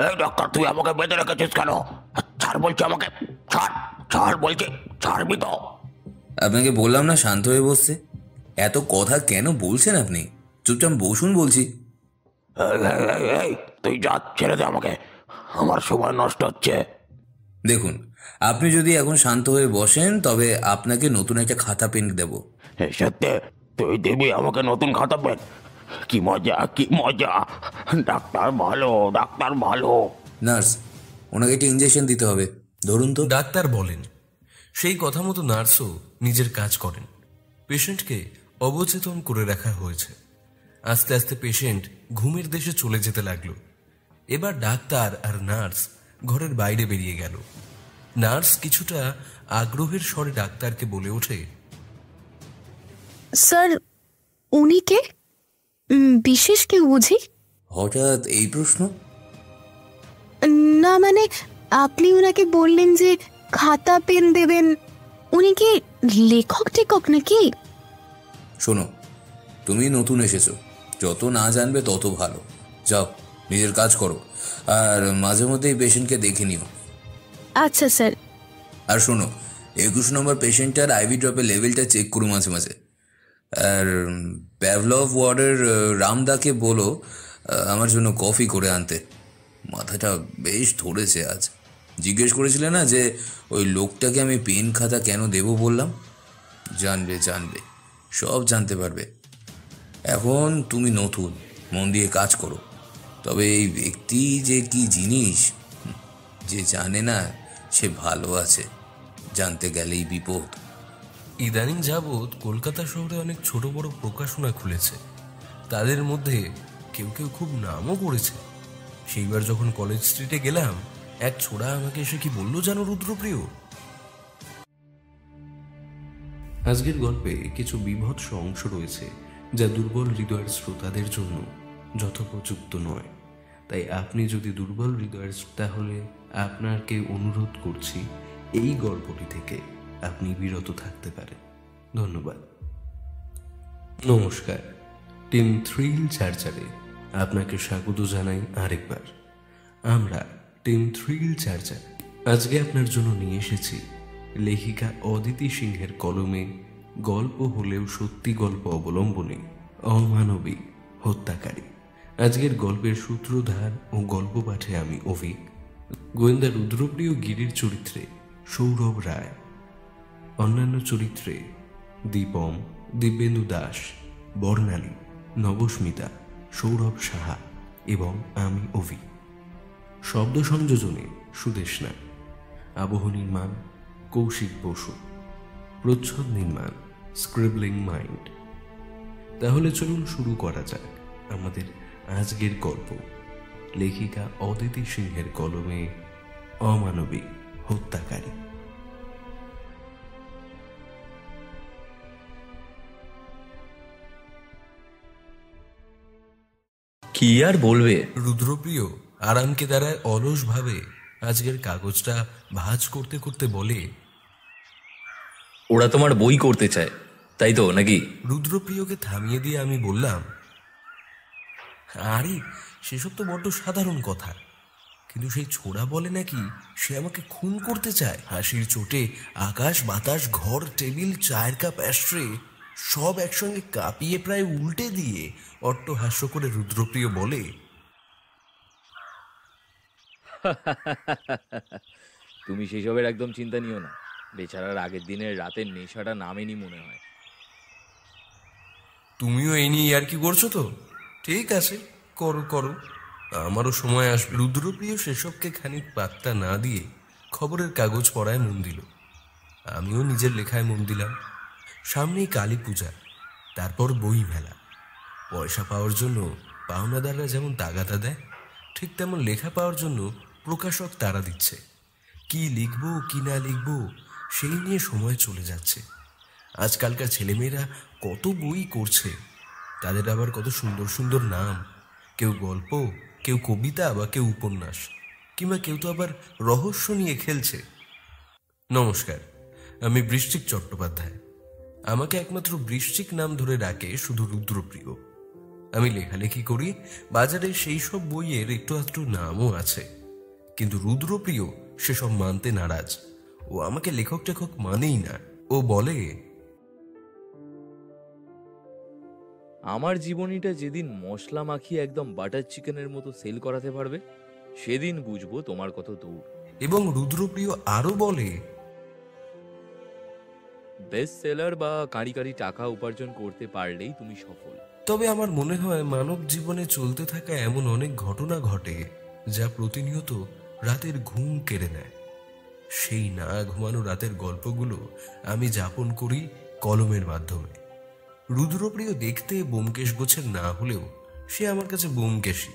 এই ডাক্তার, তুই আমাকে বেঁধে রেখেছিস কেন? ছাড় বলছি আমাকে, ছাড়, ছাড় বলছি, ছাড়বি তো? আপনাকে বললাম না শান্ত হয়ে বসতে। এত কথা কেন বলছেন আপনি? চুপচাপ বসুন বলছি। এই, তুই যা, ছেড়ে দে আমাকে, আমার সময় নষ্ট হচ্ছে। দেখুন, আপনি যদি এখন শান্ত হয়ে বসেন তবে আপনাকে নতুন একটা খাতা পেন দেব। সত্যি তুই দিবি আমাকে নতুন খাতা পেন? কি মজা, কি মজা! ডাক্তার ভালো, ডাক্তার ভালো। নার্স, ওনাকে একটা ইঞ্জেকশন দিতে হবে, ধরুন তো। ডাক্তার বলেন। সেই কথা মতো নার্সও নিজের কাজ করেন। পেশেন্টকে অবচেতন করে রাখা হয়েছে। আস্তে আস্তে পেশেন্ট ঘুমের দেশে চলে যেতে লাগলো। এবার ডাক্তার আর নার্স ঘরের বাইরে বেরিয়ে গেল। নার্স কিছুটা আগ্রহের স্বরে ডাক্তারকে বলে ওঠে, স্যার, উনি কে? বিশেষ কেউ বুঝি? হঠাৎ এই প্রশ্ন? না মানে, আপনি ওনাকে বললেন যে খাতা পেন দেবেন। উনি কি লেখক টেখক নাকি? শোনো, তুমি নতুন এসেছো, যত না জানবে তত ভালো। যাও, নিজের কাজ করো, আর মাঝে মধ্যে এই পেশেন্টকে দেখে নিও। আচ্ছা স্যার। আর শোনো, 21 নম্বর পেশেন্টটার আইভি ড্রপের লেভেলটা চেক করো মাঝে মাঝে। আর প্যাভলভ ওয়ার্ডের রামদাকে বলো আমার জন্য কফি করে আনতে। মাথাটা বেশ ধরেছে আজ। জিজ্ঞেস করেছিলে না যে ওই লোকটাকে আমি পেন খাতা কেন দেব বললাম? জানবে জানবে, সব জানতে পারবে। এখন তুমি নতুন, মন দিয়ে কাজ করো। তবে এই ব্যক্তি যে কি জিনিস, যে জানে না সে ভালো আছে, জানতে গেলেই বিপদ। ইদানিং যাবৎ কলকাতা শহরে অনেক ছোট বড় প্রকাশনা খুলেছে। তাদের মধ্যে কেউ কেউ খুব নামও করেছে। সেইবার যখন কলেজ স্ট্রিটে গেলাম, এক ছোড়া আমাকে এসে কি বললো জানো রুদ্রপ্রিয়? আজকের গল্পে কিছু বীভৎস অংশ রয়েছে যা দুর্বল হৃদয়ের শ্রোতাদের জন্য যথোপযুক্ত নয়। তাই আপনি যদি দুর্বল হৃদয়ের, তাহলে আপনাকে অনুরোধ করছি এই গল্পটি থেকে আপনি বিরত থাকতে পারেন। ধন্যবাদ। নমস্কার, টিম থ্রিল চার্চারে আপনাকে স্বাগত জানাই আরেকবার। আমরা টিম থ্রিল চার্চার আজকে আপনার জন্য নিয়ে এসেছি লেখিকা অদিতি সিংহের কলমে গল্প হলেও সত্যি গল্প অবলম্বনে অমানবিক হত্যাকারী। আজকের গল্পের সূত্রধার ও গল্প পাঠে আমি অভিক। গোয়েন্দা রুদ্রপ্রিয় গিরির চরিত্রে সৌরভ রায়, অন্যান্য চরিত্রে দীপম, দিব্যেন্দু দাস, বর্ণালী, নবস্মিতা, সৌরভ সাহা এবং আমি অভি। শব্দ সংযোজনে সুদেশনা, আবহ নির্মাণ কৌশিক বসু, প্রচ্ছদ নির্মাণ স্ক্রিবলিং মাইন্ড। তাহলে চলুন শুরু করা যাক আমাদের আজকের গল্প, লেখিকা অদিতি সিংহের কলমে অমানবিক হত্যাকারী। কি আর বলবে? রুদ্রপ্রিয় আরামকে দাঁড়ায় অলস ভাবে আজকের কাগজটা ভাঁজ করতে করতে বলে, ওরা তোমার বই করতে চায়, তাই তো নাকি? রুদ্রপ্রিয়কে থামিয়ে দিয়ে আমি বললাম, আরে সেসব তো বড্ড সাধারণ কথা, কিন্তু সেই ছোড়া বলে নাকি সে আমাকে খুন করতে চায়। হাসির চোটে আকাশ বাতাস ঘর টেবিল চায়ের কাপ অ্যাস্ট্রে সব একসঙ্গে কাঁপিয়ে প্রায় উল্টে দিয়ে অট্টহাস্য করে রুদ্রপ্রিয় বলে, তুমি সেসবের একদম চিন্তা নিও না। বেচারার আগের দিনের রাতের নেশাটা নামেনি মনে হয়। তুমিও এই নিয়ে আর কি করছো তো? ঠিক আছে, করো করো, আমারও সময় আসবে। রুদ্রপ্রিয় সেসবকে খানিক পাত্তা না দিয়ে খবরের কাগজ পড়ায় মন দিল। আমিও নিজের লেখায় মন দিলাম। সামনেই কালী পূজা, তারপর বই মেলা। পয়সা পাওয়ার জন্য পাওনাদাররা যেমন তাগাদা দেয়, ঠিক তেমন লেখা পাওয়ার জন্য প্রকাশক তাড়া দিচ্ছে। কি লিখবো কি না লিখবো সেই নিয়ে সময় চলে যাচ্ছে। আজকালকার ছেলেমেয়েরা কত বই করছে, তাদের আবার কত সুন্দর সুন্দর নাম। কেউ গল্প, কেউ কবিতা, বা কেউ উপন্যাস, কিংবা কেউ তো আবার রহস্য নিয়ে খেলছে। নমস্কার, আমি বৃশ্চিক চট্টোপাধ্যায়। আমাকে একমাত্র বৃশ্চিক নাম ধরে ডাকে শুধু রুদ্রপ্রিয়। আমি লেখালেখি করি, বাজারে সেই সব বইয়ের একটু আধটু নামও আছে, কিন্তু রুদ্রপ্রিয় সেসব মানতে নারাজ। ও আমাকে লেখক টেখক মানেই না। ও বলে, আমার জীবনীটা যেদিন মশলা মাখিয়ে একদম বাটার চিকেনের মতো সেল করাতে পারবে, সেদিন বুঝবো তোমার কত দূর। এবং রুদ্রপ্রিয় আরো বলে, বেস্ট সেলার বা কাঁড়ি কাঁড়ি টাকা উপার্জন করতে পারলেই তুমি সফল। তবে আমার মনে হয় মানব জীবনে চলতে থাকা এমন অনেক ঘটনা ঘটে যা প্রতিনিয়ত রাতের ঘুম কেড়ে নেয়। সেই না ঘুমানো রাতের গল্পগুলো আমি যাপন করি কলমের মাধ্যমে। রুদ্রপ্রিয় দেখতে ব্যোমকেশ গোছের না হলেও সে আমার কাছে ব্যোমকেশই।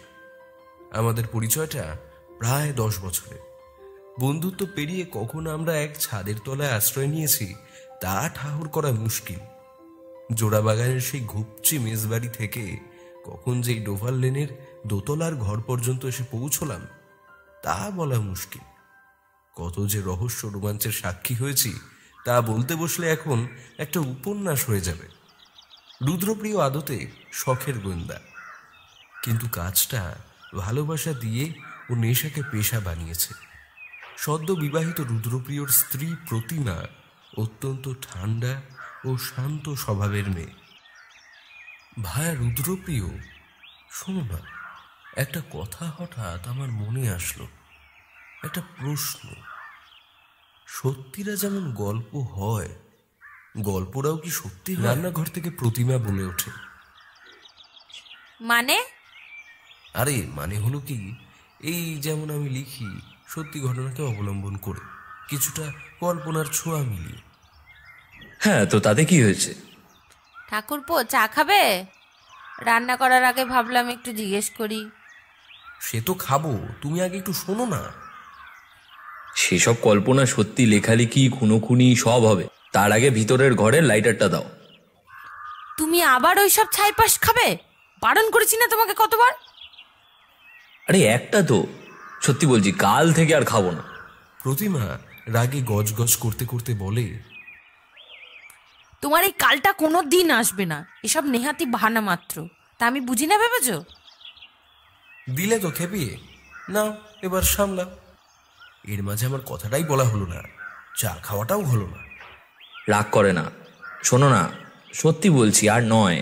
আমাদের পরিচয়টা প্রায় 10 বছরের। বন্ধুত্ব পেরিয়ে কখন আমরা এক ছাদের তলায় আশ্রয় নিয়েছি তা ঠাহর করা মুশকিল। জোড়াবাগানের সেই ঘুপচি মেজবাড়ি থেকে কখন যেই ডোভার লেনের দোতলার ঘর পর্যন্ত এসে পৌঁছলাম তা বলা মুশকিল। কত যে রহস্য রোমাঞ্চের সাক্ষী হয়েছি তা বলতে বসলে এখন একটা উপন্যাস হয়ে যাবে। রুদ্রপ্রিয় আদতে শখের গোয়েন্দা, কিন্তু কাজটা ভালোবাসা দিয়ে ও নেশাকে পেশা বানিয়েছে। সদ্য বিবাহিত রুদ্রপ্রিয়র স্ত্রী প্রতিমা অত্যন্ত ঠান্ডা ও শান্ত স্বভাবের মেয়ে। ভায়া রুদ্রপ্রিয়, শোনো না, একটা কথা হঠাৎ আমার মনে আসলো, একটা প্রশ্ন। সত্যিরা যেমন গল্প হয়, গল্পটাও কি সত্যি? রান্নাঘর থেকে প্রতিমা বলে ওঠে, মানে? আরে মানে হলো কি, এই যেমন আমি লিখি সত্যি ঘটনাকে অবলম্বন করে, কিছুটা কল্পনার ছোঁয়া মিলিয়ে। হ্যাঁ, তো তাতে কি হয়েছে? ঠাকুরপো চা খাবে? রান্না করার আগে ভাবলাম একটু জিজ্ঞেস করি। সে তো খাবো, তুমি আগে একটু শোনো না। সেসব কল্পনা সত্যি লেখালেখি খুনোখুনি সব হবে, তার আগে ভিতরের ঘরের লাইটারটা দাও। তুমি আবার ওইসব ছাইপাশ খাবে? বারণ করেছি না তোমাকে কতবার? আরে একটা তো, সত্যি বলছি কাল থেকে আর খাবো না। প্রতিমা রাগে গজগজ করতে করতে বলে, তোমার এই কালটা কোনো দিন আসবে না, এসব নেহাতি বাহানা মাত্র, তা আমি বুঝি না ভেবেছ? দিলে তো খেপিয়ে নাও, এবার সামলা। এর মাঝে আমার কথাটাই বলা হলো না, চা খাওয়াটাও হলো না। রাগ করে না, শোনো না, সত্যি বলছি আর নয়,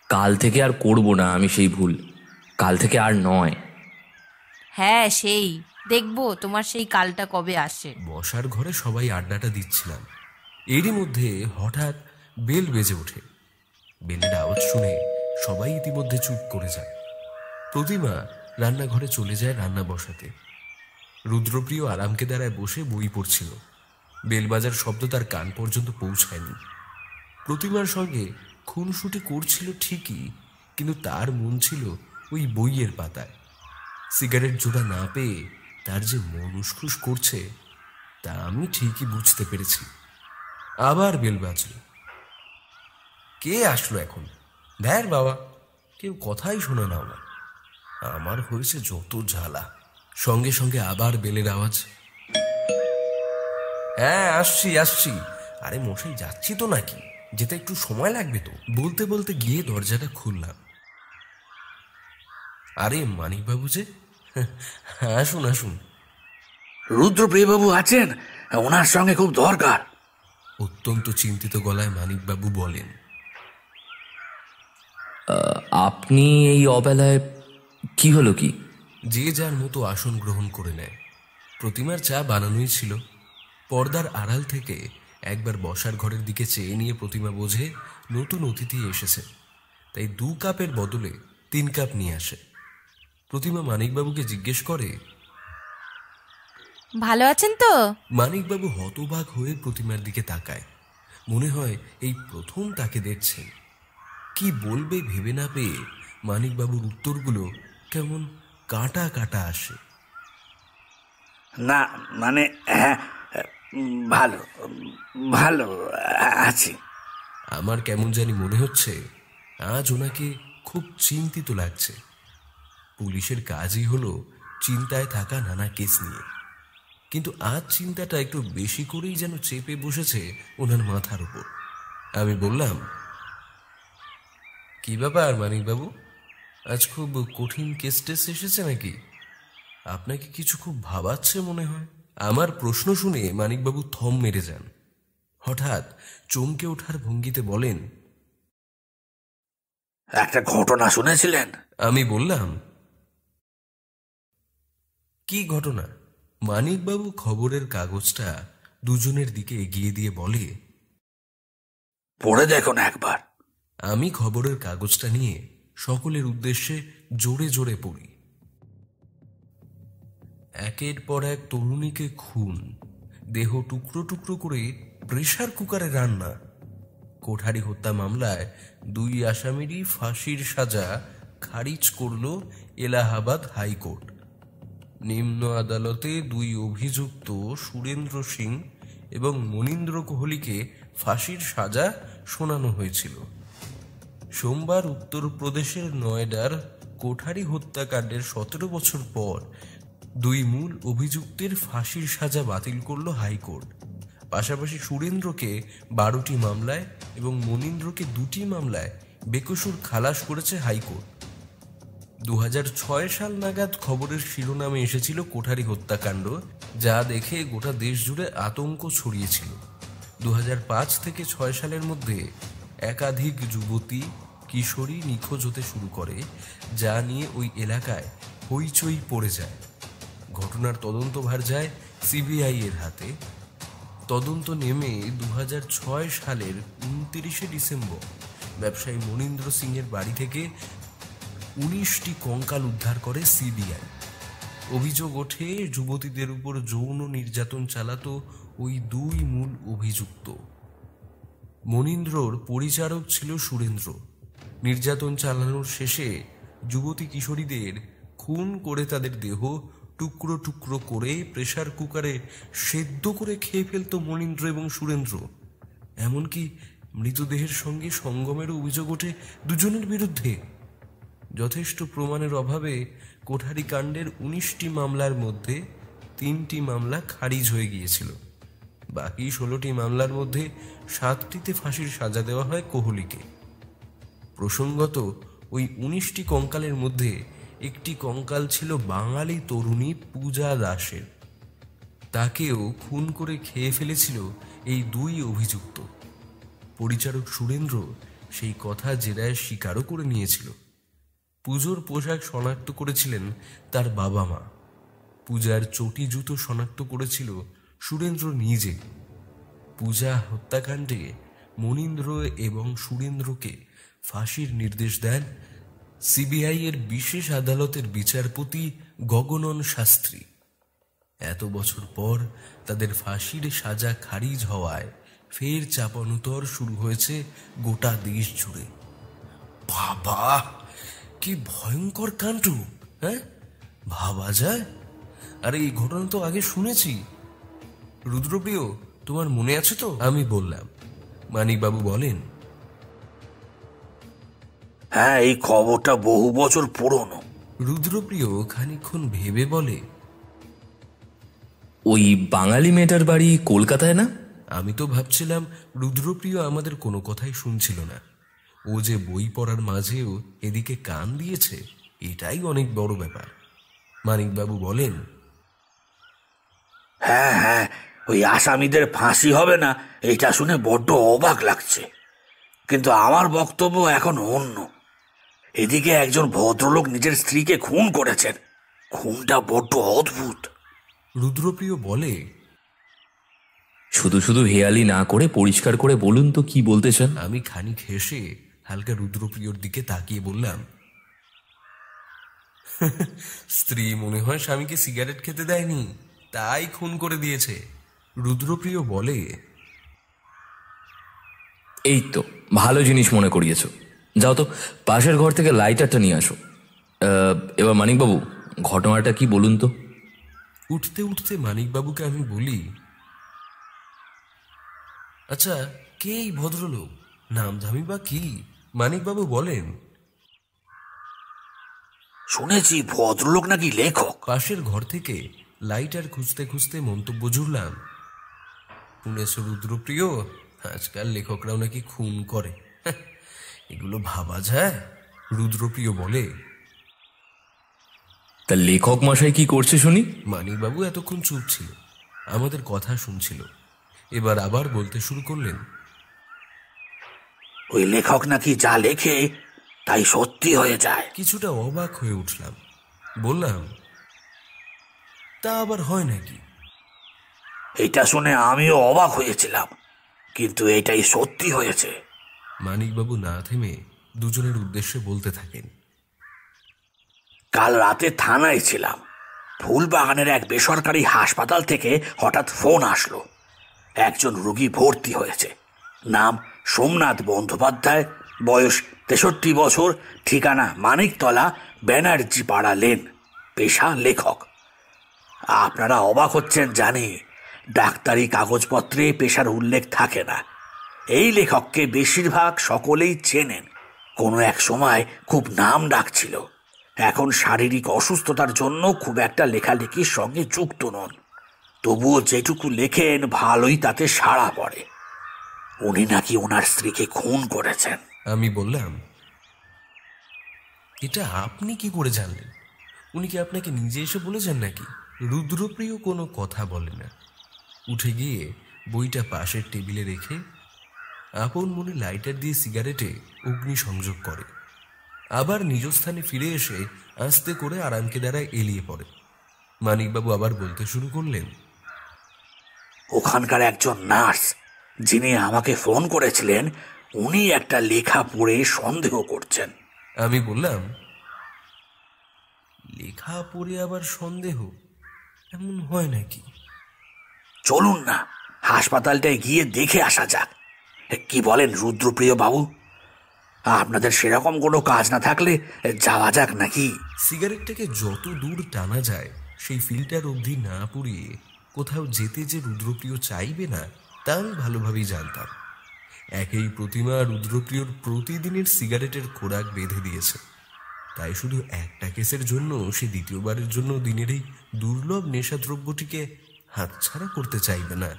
কাল থেকে আর করবো না আমি সেই ভুল, কাল থেকে আর নয়। হ্যাঁ সেই দেখবো তোমার সেই কালটা কবে আসে। বসার ঘরে সবাই আড্ডাটা দিচ্ছিলাম, এরই মধ্যে হঠাৎ বেল বেজে ওঠে। বেলের আওয়াজ শুনে সবাই ইতিমধ্যে চুপ করে যায়। প্রতিমা রান্নাঘরে চলে যায় রান্না বসাতে। রুদ্রপ্রিয় আরামকে দাঁড়ায় বসে বই পড়ছিল। বেলবাজার শব্দ তার কান পর্যন্ত পৌঁছায়নি। প্রতিমার সঙ্গে খুনসুটি করছিল ঠিকই, কিন্তু তার মন ছিল ওই বইয়ের পাতায়। সিগারেট জোড়া না পেয়ে তার যে মন উসখুস করছে তা আমি ঠিকই বুঝতে পেরেছি। আবার বেল বাজল। কে আসলো এখন? ধ্যার বাবা, কেউ কথাই শোনে না আমার। আমার হয়েছে যত জ্বালা। সঙ্গে সঙ্গে আবার বেলের আওয়াজ। হ্যাঁ আসছি আসছি। আরে মশাই যাচ্ছি তো নাকি, যেতে একটু সময় লাগবে তো। বলতে বলতে গিয়ে দরজাটা খুললাম। আরে মানিকবাবু যে, আসুন আসুন। রুদ্রপ্রিয়বাবু আছেন? ওনার সঙ্গে খুব দরকার। অত্যন্ত চিন্তিত গলায় মানিকবাবু বলেন। আপনি এই অবেলায়, কি হলো কি? যে যার মতো আসন গ্রহণ করে নেয়। প্রতিমার চা বানানোই ছিল। পর্দার আড়াল থেকে একবার বসার ঘরের দিকে চেয়ে নিয়ে প্রতিমা বোঝে নতুন অতিথি এসেছে, তাই 2 কাপের বদলে 3 কাপ নিয়ে আসে। প্রতিমা মানিকবাবুকে জিজ্ঞেস করে, ভালো আছেন তো? মানিকবাবু হতবাক হয়ে প্রতিমার দিকে তাকায়। মনে হয় এই প্রথম তাকে দেখছেন। কি বলবে ভেবে না পেয়ে মানিকবাবুর উত্তরগুলো কেমন কাটা কাটা আসে। না মানে হ্যাঁ, ভালো ভালো আছি। আমার কেমন জানি মনে হচ্ছে আজ ওনাকে খুব চিন্তিত লাগছে। পুলিশের কাজই হলো চিন্তায় থাকা নানা কেস নিয়ে, কিন্তু আজ চিন্তাটা একটু বেশি করেই যেন চেপে বসেছে ওনার মাথার উপর। আমি বললাম, কি ব্যাপার মানিকবাবু, আজ খুব কঠিন কেস টেস এসেছে নাকি? আপনাকে কিছু খুব ভাবাচ্ছে মনে হয়। আমার প্রশ্ন শুনে মানিকবাবু থম মেরে যান। হঠাৎ চমকে ওঠার ভঙ্গিতে বলেন, একটা ঘটনা শুনেছিলেন? আমি বললাম, কি ঘটনা? মানিকবাবু খবরের কাগজটা দুজনের দিকে এগিয়ে দিয়ে বলে, পড়ে দেখুন একবার। আমি খবরের কাগজটা নিয়ে সকলের উদ্দেশ্যে জোরে জোরে পড়ি। একের পর এক তরুণীকে খুন, দেহ টুকরো টুকরো করে প্রেসার কুকারে রান্না, কোঠারি হত্যা মামলায় 2 আসামিরই ফাঁসির সাজা খারিজ করল এলাহাবাদ হাইকোর্ট। নিম্ন আদালতে 2 অভিযুক্ত সুরেন্দ্র সিং এবং মনীন্দ্র কোহলিকে ফাঁসির সাজা শোনানো হয়েছিল। সোমবার উত্তরপ্রদেশের নয়ডার কোঠারি হত্যাকাণ্ডের 17 বছর পর 2 মূল অভিযুক্তের ফাঁসির সাজা বাতিল করল হাইকোর্ট। পাশাপাশি সুরেন্দ্রকে 12টি মামলায় এবং মনীন্দ্রকে 2টি মামলায় বেকসুর খালাস করেছে হাইকোর্ট। 2006 সাল নাগাদ খবরের শিরোনামে এসেছিল কোঠারি হত্যাকাণ্ড, যা দেখে গোটা দেশ জুড়ে আতঙ্ক ছড়িয়েছিল। 2005 থেকে 6 সালের মধ্যে একাধিক যুবতী কিশোরী নিখোঁজ হতে শুরু করে, যা নিয়ে ওই এলাকায় হইচই পড়ে যায়। ঘটনার তদন্তভার যায় সিবিআই এর হাতে। তদন্ত নেমে 2006 সালের 29শে ডিসেম্বর ব্যবসায়ী মনীন্দ্র সিং এর বাড়ি থেকে 19টি কঙ্কাল উদ্ধার করে সিবিআই। অভিযোগ ওঠে যুবতীদের উপর যৌন নির্যাতন চালাতো ওই 2 মূল অভিযুক্ত। মনীন্দ্রর পরিচারক ছিল সুরেন্দ্র। নির্যাতন চালানোর শেষে যুবতী কিশোরীদের খুন করে তাদের দেহ টুকরো টুকরো করে প্রেসার কুকারে সেদ্ধ করে খেয়ে ফেলত মনীন্দ্র এবং সুরেন্দ্র। এমনকি মৃতদেহের সঙ্গে সঙ্গমের অভিযোগ ওঠে দুজনের বিরুদ্ধে। যথেষ্ট প্রমাণের অভাবে কোঠারি কাণ্ডের 19টি মামলার মধ্যে 3টি মামলা খারিজ হয়ে গিয়েছিল। বাকি 16টি মামলার মধ্যে 7টিতে ফাঁসির সাজা দেওয়া হয় কোহলিকে। প্রসঙ্গত, ওই 19টি কঙ্কালের মধ্যে একটি কঙ্কাল ছিল বাঙালি তরুণী পূজা দাসের। তাকেও খুন করে খেয়ে ফেলেছিল এই 2 অভিযুক্ত। পরিচারক সুরেন্দ্র সেই কথা জেরায় স্বীকারও করে নিয়েছিল। পুজোর পোশাক শনাক্ত করেছিলেন তার বাবা মা। পূজার চটি জুতো শনাক্ত করেছিল সুরেন্দ্র নিজে। পূজা হত্যাকাণ্ডে মনীন্দ্র এবং সুরেন্দ্রকে ফাঁসির নির্দেশ দেন সিবিআই এর বিশেষ আদালতের বিচারপতি গগনন শাস্ত্রী। এত বছর পর তাদের ফাঁসির সাজা খারিজ হওয়ায় ফের চাপানুতর শুরু হয়েছে গোটা দেশ জুড়ে। বাবা, কি ভয়ঙ্কর কাণ্ড! হ্যাঁ, ভাবা যায়? আরে এই ঘটনা তো আগে শুনেছি। রুদ্রপ্রিয়, তোমার মনে আছে তো? আমি বললাম। মানিকবাবু বলেন, হ্যাঁ, এই খবরটা বহু বছর পুরনো। রুদ্রপ্রিয় খানিকক্ষণ ভেবে বলে, ওই বাঙালি মেয়েটার বাড়ি কলকাতায় না? আমি তো ভাবছিলাম রুদ্রপ্রিয় আমাদের কোনো কথাই শুনছিল না। ও যে বই পড়ার মাঝেও এদিকে কান দিয়েছে, এটাই অনেক বড় ব্যাপার। মানিকবাবু বলেন, হ্যাঁ হ্যাঁ, ওই আসামিদের ফাঁসি হবে না এটা শুনে বড্ড অবাক লাগছে, কিন্তু আমার বক্তব্য এখন অন্য। এদিকে একজন ভদ্রলোক নিজের স্ত্রীকে খুন করেছেন। খুনটা বড্ড অদ্ভুত। রুদ্রপ্রিয় বলে, শুধু শুধু হেয়ালি না করে পরিষ্কার করে বলুন তো কি বলতে চান। আমি খানিক হেসে হালকা রুদ্রপ্রিয়র দিকে তাকিয়ে বললাম, স্ত্রী মনে হয় স্বামীকে সিগারেট খেতে দেয়নি, তাই খুন করে দিয়েছে। রুদ্রপ্রিয় বলে, এই তো ভালো জিনিস মনে করিয়েছ। যাও তো পাশের ঘর থেকে লাইটারটা নিয়ে আসো। এবার মানিকবাবু, ঘটনাটা কি বলুন তো। উঠতে উঠতে মানিকবাবুকে আমি বলি, আচ্ছা, কে এই ভদ্রলোক? নামধামি বা কি? মানিকবাবু বলেন, শুনেছি ভদ্রলোক নাকি লেখক। পাশের ঘর থেকে লাইটার খুঁজতে খুঁজতে মন্তব্য জুড়লাম, শুনেছ রুদ্রপ্রিয়, আজকাল লেখকরাও নাকি খুন করে। এগুলো ভাবা যায়? রুদ্রপ্রিয় বলে, তা লেখক মশাই কি করছে শুনি? মানিকবাবু এতক্ষণ চুপ ছিল, আমাদের কথা শুনছিল। এবার আবার বলতে শুরু করলেন। ওই লেখক নাকি যা লেখে তাই সত্যি হয়ে যায়। কিছুটা অবাক হয়ে উঠলাম। বললাম, তা আবার হয় নাকি? এটা শুনে আমিও অবাক হয়েছিলাম, কিন্তু এটাই সত্যি হয়েছে। মানিকবাবু না থেমে দুজনের উদ্দেশ্যে বলতে থাকেন। কাল রাতে থানায় ছিলাম। ফুলবাগানের এক বেসরকারি হাসপাতাল থেকে হঠাৎ ফোন আসলো। একজন রোগী ভর্তি হয়েছে। নাম সোমনাথ বন্দ্যোপাধ্যায়, বয়স 63 বছর, ঠিকানা মানিকতলা, ব্যানার্জি পাড়া লেন, পেশা লেখক। আপনারা অবাক হচ্ছেন জানি, ডাক্তারি কাগজপত্রে পেশার উল্লেখ থাকে না। এই লেখককে বেশিরভাগ সকলেই চেনেন। কোনো এক সময় খুব নাম ডাকছিল। এখন শারীরিক অসুস্থতার জন্য খুব একটা লেখালেখির সঙ্গে যুক্ত নন। তবুও যেটুকু লেখেন ভালোই তাতে সাড়া পড়ে। উনি নাকি ওনার স্ত্রীকে খুন করেছেন। আমি বললাম, এটা আপনি কি করে জানলেন? উনি কি আপনাকে নিজে এসে বলেছেন নাকি? রুদ্রপ্রিয় কোনো কথা বলে না। উঠে গিয়ে বইটা পাশের টেবিলে রেখে আপন মনে লাইটার দিয়ে সিগারেটে অগ্নি সংযোগ করে। আবার নিজ স্থানে ফিরে এসে আস্তে করে আরামকে দ্বারায় এলিয়ে পড়ে। মানিকবাবু আবার বলতে শুরু করলেন। ওখানকার একজন নার্স যিনি আমাকে ফোন করেছিলেন, উনি একটা লেখা পড়ে সন্দেহ করছেন। আমি বললাম, লেখা পড়ে আবার সন্দেহ? এমন হয় নাকি? চলুন না, হাসপাতালটায় গিয়ে দেখে আসা যাক। কি বলেন রুদ্রপ্রিয় বাবু? আপনাদের সেরকম কোনো কাজ না থাকলে যাওয়া যাক নাকি? সিগারেটটাকে যত দূর টানা যায় সেই ফিল্টার অবধি না পুড়িয়ে কোথাও যেতে যে রুদ্রপ্রিয় চাইবে না, তা আমি ভালোভাবেই জানতাম। একই প্রতিমা রুদ্রপ্রিয়র প্রতিদিনের সিগারেটের খোরাক বেঁধে দিয়েছে। তাই শুধু একটা কেসের জন্য সে দ্বিতীয়বারের জন্য দিনের এই দুর্লভ নেশাদ্রব্যটিকে হাতছাড়া করতে চাইবে না,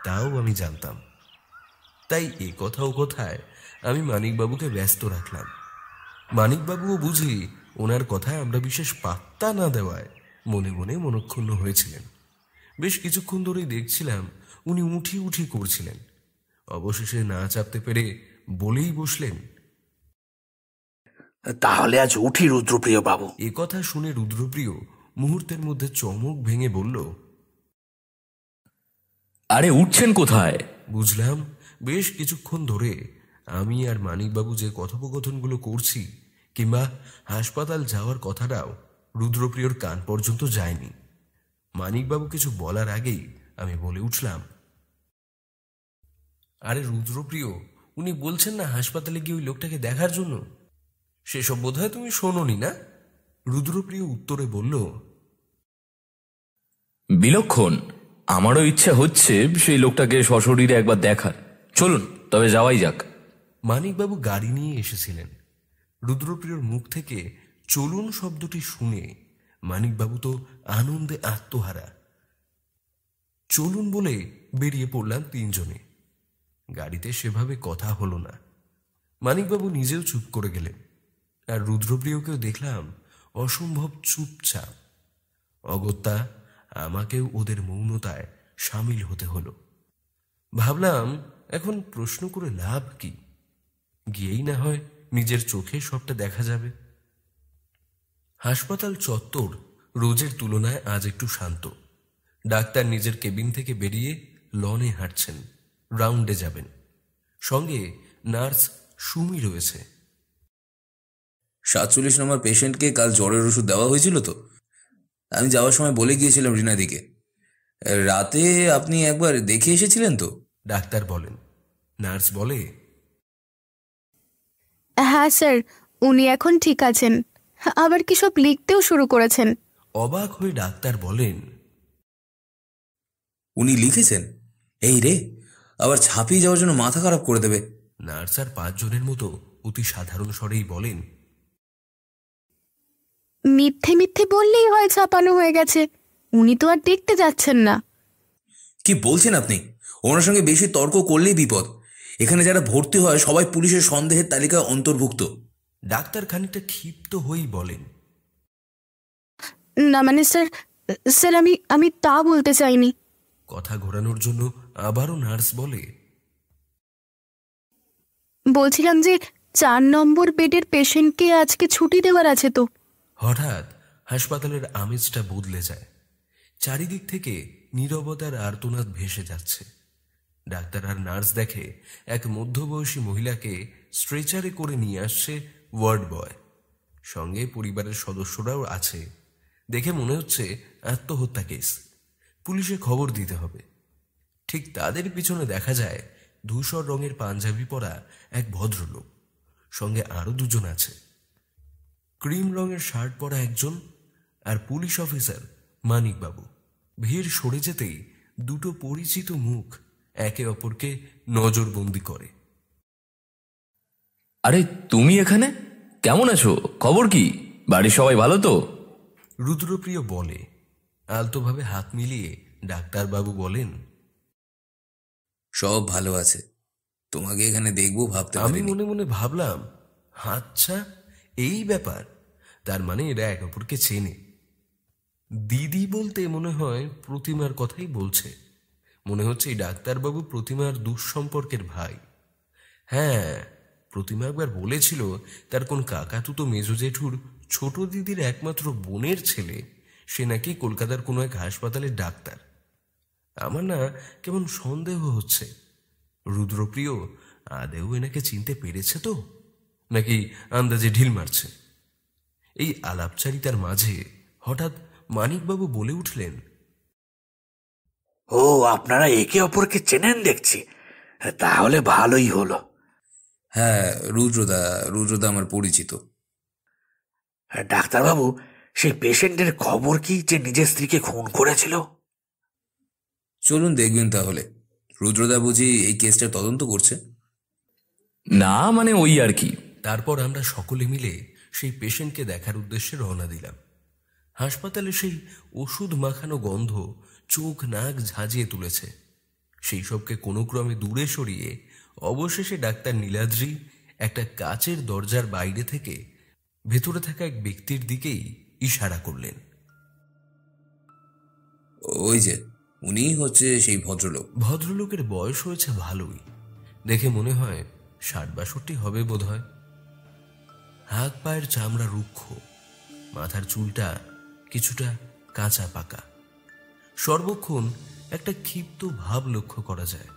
তাও আমি জানতাম। তাই এ কথা ও কথায় আমি মানিকবাবুকে ব্যস্ত রাখলাম। মানিকবাবুও বুঝি ওনার কথায় আমরা বিশেষ পাত্তা না দেওয়ায় মনে মনে মনক্ষুণ্ণ হয়েছিলেন। বেশ কিছুক্ষণ ধরেই দেখছিলাম উনি উঠি উঠি করছিলেন। অবশেষে না চাপতে পেরে বলেই বসলেন, তাহলে আজ উঠি রুদ্রপ্রিয় বাবু। এ কথা শুনে রুদ্রপ্রিয় মুহূর্তের মধ্যে চমক ভেঙে বলল, আরে উঠছেন কোথায়? বুঝলাম বেশ কিছুক্ষণ ধরে আমি আর মানিকবাবু যে কথোপকথনগুলো করছি কিংবা হাসপাতাল যাওয়ার কথাটাও রুদ্রপ্রিয়র কান পর্যন্ত যায়নি। মানিকবাবু কিছু বলার আগেই আমি বলে উঠলাম, আরে রুদ্রপ্রিয়, উনি বলছেন না হাসপাতালে গিয়ে ওই লোকটাকে দেখার জন্য? সেসব বোধহয় তুমি শোনোনি না? রুদ্রপ্রিয় উত্তরে বলল, বিলক্ষণ, আমারও ইচ্ছা হচ্ছে সেই লোকটাকে সশরীরে একবার দেখার। চলুন তবে যাওয়াই যাক। মানিকবাবু গাড়ি নিয়ে এসেছিলেন। রুদ্রপ্রিয়র মুখ থেকে চলুন শব্দটি শুনে মানিকবাবু তো আনন্দে আত্মহারা। চলুন বলে বেরিয়ে পড়লাম তিনজনে। গাড়িতে সেভাবে কথা হলো না। মানিকবাবু নিজেও চুপ করে গেলেন, আর রুদ্রপ্রিয়কেও দেখলাম অসম্ভব চুপচাপ। অগত্যা আমাকেও ওদের মৌনতায় সামিল হতে হলো। ভাবলাম, এখন প্রশ্ন করে লাভ কি? গিয়েই না হয় নিজের চোখে সবটা দেখা যাবে। হাসপাতাল চত্বর রোজের তুলনায় আজ একটু শান্ত। ডাক্তার নিজের কেবিন থেকে বেরিয়ে লনে হাঁটছেন, রাউন্ডে যাবেন। সঙ্গে নার্স সুমি রয়েছে। 47 নম্বর পেশেন্টকে কাল জ্বরের ওষুধ দেওয়া হয়েছিল তো? আমি যাওয়ার সময় বলে গিয়েছিলাম রিনাদিকে। রাতে আপনি একবার দেখে এসেছিলেন তো? ডাক্তার বলেন। নার্স বলে, হ্যাঁ স্যার, উনি এখন ঠিক আছেন, আবার কি সব লিখতেও শুরু করেছেন। অবাক হয়ে ডাক্তার বলেন, উনি লিখেছেন? এই রে, আবার ছাপিয়ে যাওয়ার জন্য মাথা খারাপ করে দেবে। নার্স আর 5 জনের মতো অতি সাধারণ স্বরেই বলেন, মিথ্যে মিথ্যে বললেই হয় ছাপানো হয়ে গেছে, উনি তো আর দেখতে যাচ্ছেন না। কি বলছেন আপনি? ওনার সঙ্গে বেশি তর্ক করলেই বিপদ। এখানে যারা ভর্তি হয় সবাই পুলিশের সন্দেহের তালিকায় অন্তর্ভুক্ত। ডাক্তার খানিকটা ক্ষিপ্ত হয়েই বলেন, না মানে স্যার, স্যার আমি আমি তা বলতে চাইনি। কথা ঘোরানোর জন্য আবারও নার্স বলে, বলছিলাম যে 4 নম্বর বেডের পেশেন্টকে আজকে ছুটি দেওয়ার আছে তো। হঠাৎ হাসপাতালের আমেজটা বদলে যায়। চারিদিক থেকে নীরবতার আর্তনাদ ভেসে যাচ্ছে। ডাক্তার আর নার্স দেখে এক মধ্যবয়সী মহিলাকে স্ট্রেচারে করে নিয়ে আসছে ওয়ার্ড বয়, সঙ্গে পরিবারের সদস্যরাও আছে। দেখে মনে হচ্ছে আত্মহত্যা কেস, পুলিশে খবর দিতে হবে। ঠিক তাদের পিছনে দেখা যায় ধূসর রঙের পাঞ্জাবি পরা এক ভদ্রলোক, সঙ্গে আরো 2 জন আছে। ক্রিম রঙের শার্ট পরা একজন আর পুলিশ অফিসার মানিকবাবু। ভিড় সরে যেতেই 2 পরিচিত মুখ একে অপরকে নজরবন্দি করে। আরে তুমি এখানে? কেমন আছো? খবর কি? বাড়ির সবাই ভালো তো? রুদ্রপ্রিয় বলে। আলতোভাবে হাত মিলিয়ে ডাক্তারবাবু বলেন, সব ভালো আছে। তোমাকে এখানে দেখবো ভাবতে আমি পারিনি। মনে মনে ভাবলাম, আচ্ছা এই ব্যাপার, তার মানে এরা এক অপরকে চেনে। দিদি বলতে মনে হয় প্রতিমার কথাই বলছে। মনে হচ্ছে এই ডাক্তারবাবু প্রতিমার দুঃসম্পর্কের ভাই। হ্যাঁ, প্রতিমা একবার বলেছিল তার কোন কাকাতুতো মেজো জেঠুর ছোট দিদির একমাত্র বোনের ছেলে, সে নাকি কলকাতার কোনো এক হাসপাতালের ডাক্তার। আমার না কেমন সন্দেহ হচ্ছে, রুদ্রপ্রিয় আদেও এনাকে চিনতে পেরেছে তো, নাকি আন্দাজে ঢিল মারছে। এই আলাপচারিতার মাঝে হঠাৎ মানিকবাবু বলে উঠলেন, ও, আপনারা একে অপরকে চেনেন দেখছি, তাহলে ভালোই হলো। হ্যাঁ, রুদ্রদা আমার পরিচিত। ডাক্তারবাবু, সেই পেশেন্টের খবর কি যে নিজের স্ত্রীকে খুন করেছিল? চলুন দেখবেন তাহলে। রুদ্রদা বুঝি এই কেসটা তদন্ত করছে? না মানে ওই আর কি। তারপর আমরা সকলে মিলে সেই পেশেন্টকে দেখার উদ্দেশ্যে রওনা দিলাম। হাসপাতালে সেই ওষুধ মাখানো গন্ধ চোখ নাক ঝাঁঝিয়ে তুলেছে। সেই সবকে কোনো ক্রমে দূরে সরিয়ে অবশেষে ডাক্তার নীলাদ্রি একটা কাচের দরজার বাইরে থেকে ভেতরে থাকা এক ব্যক্তির দিকেই ইশারা করলেন। ওই যে, উনিই হচ্ছে সেই ভদ্রলোক। ভদ্রলোকের বয়স হয়েছে ভালোই, দেখে মনে হয় 60-62 হবে বোধ হয়। হাত পায়ের চামড়া রুক্ষ, মাথার চুলটা কিছুটা কাঁচা পাকা। সর্বক্ষণ একটা ক্ষিপ্ত ভাব লক্ষ্য করা যায়।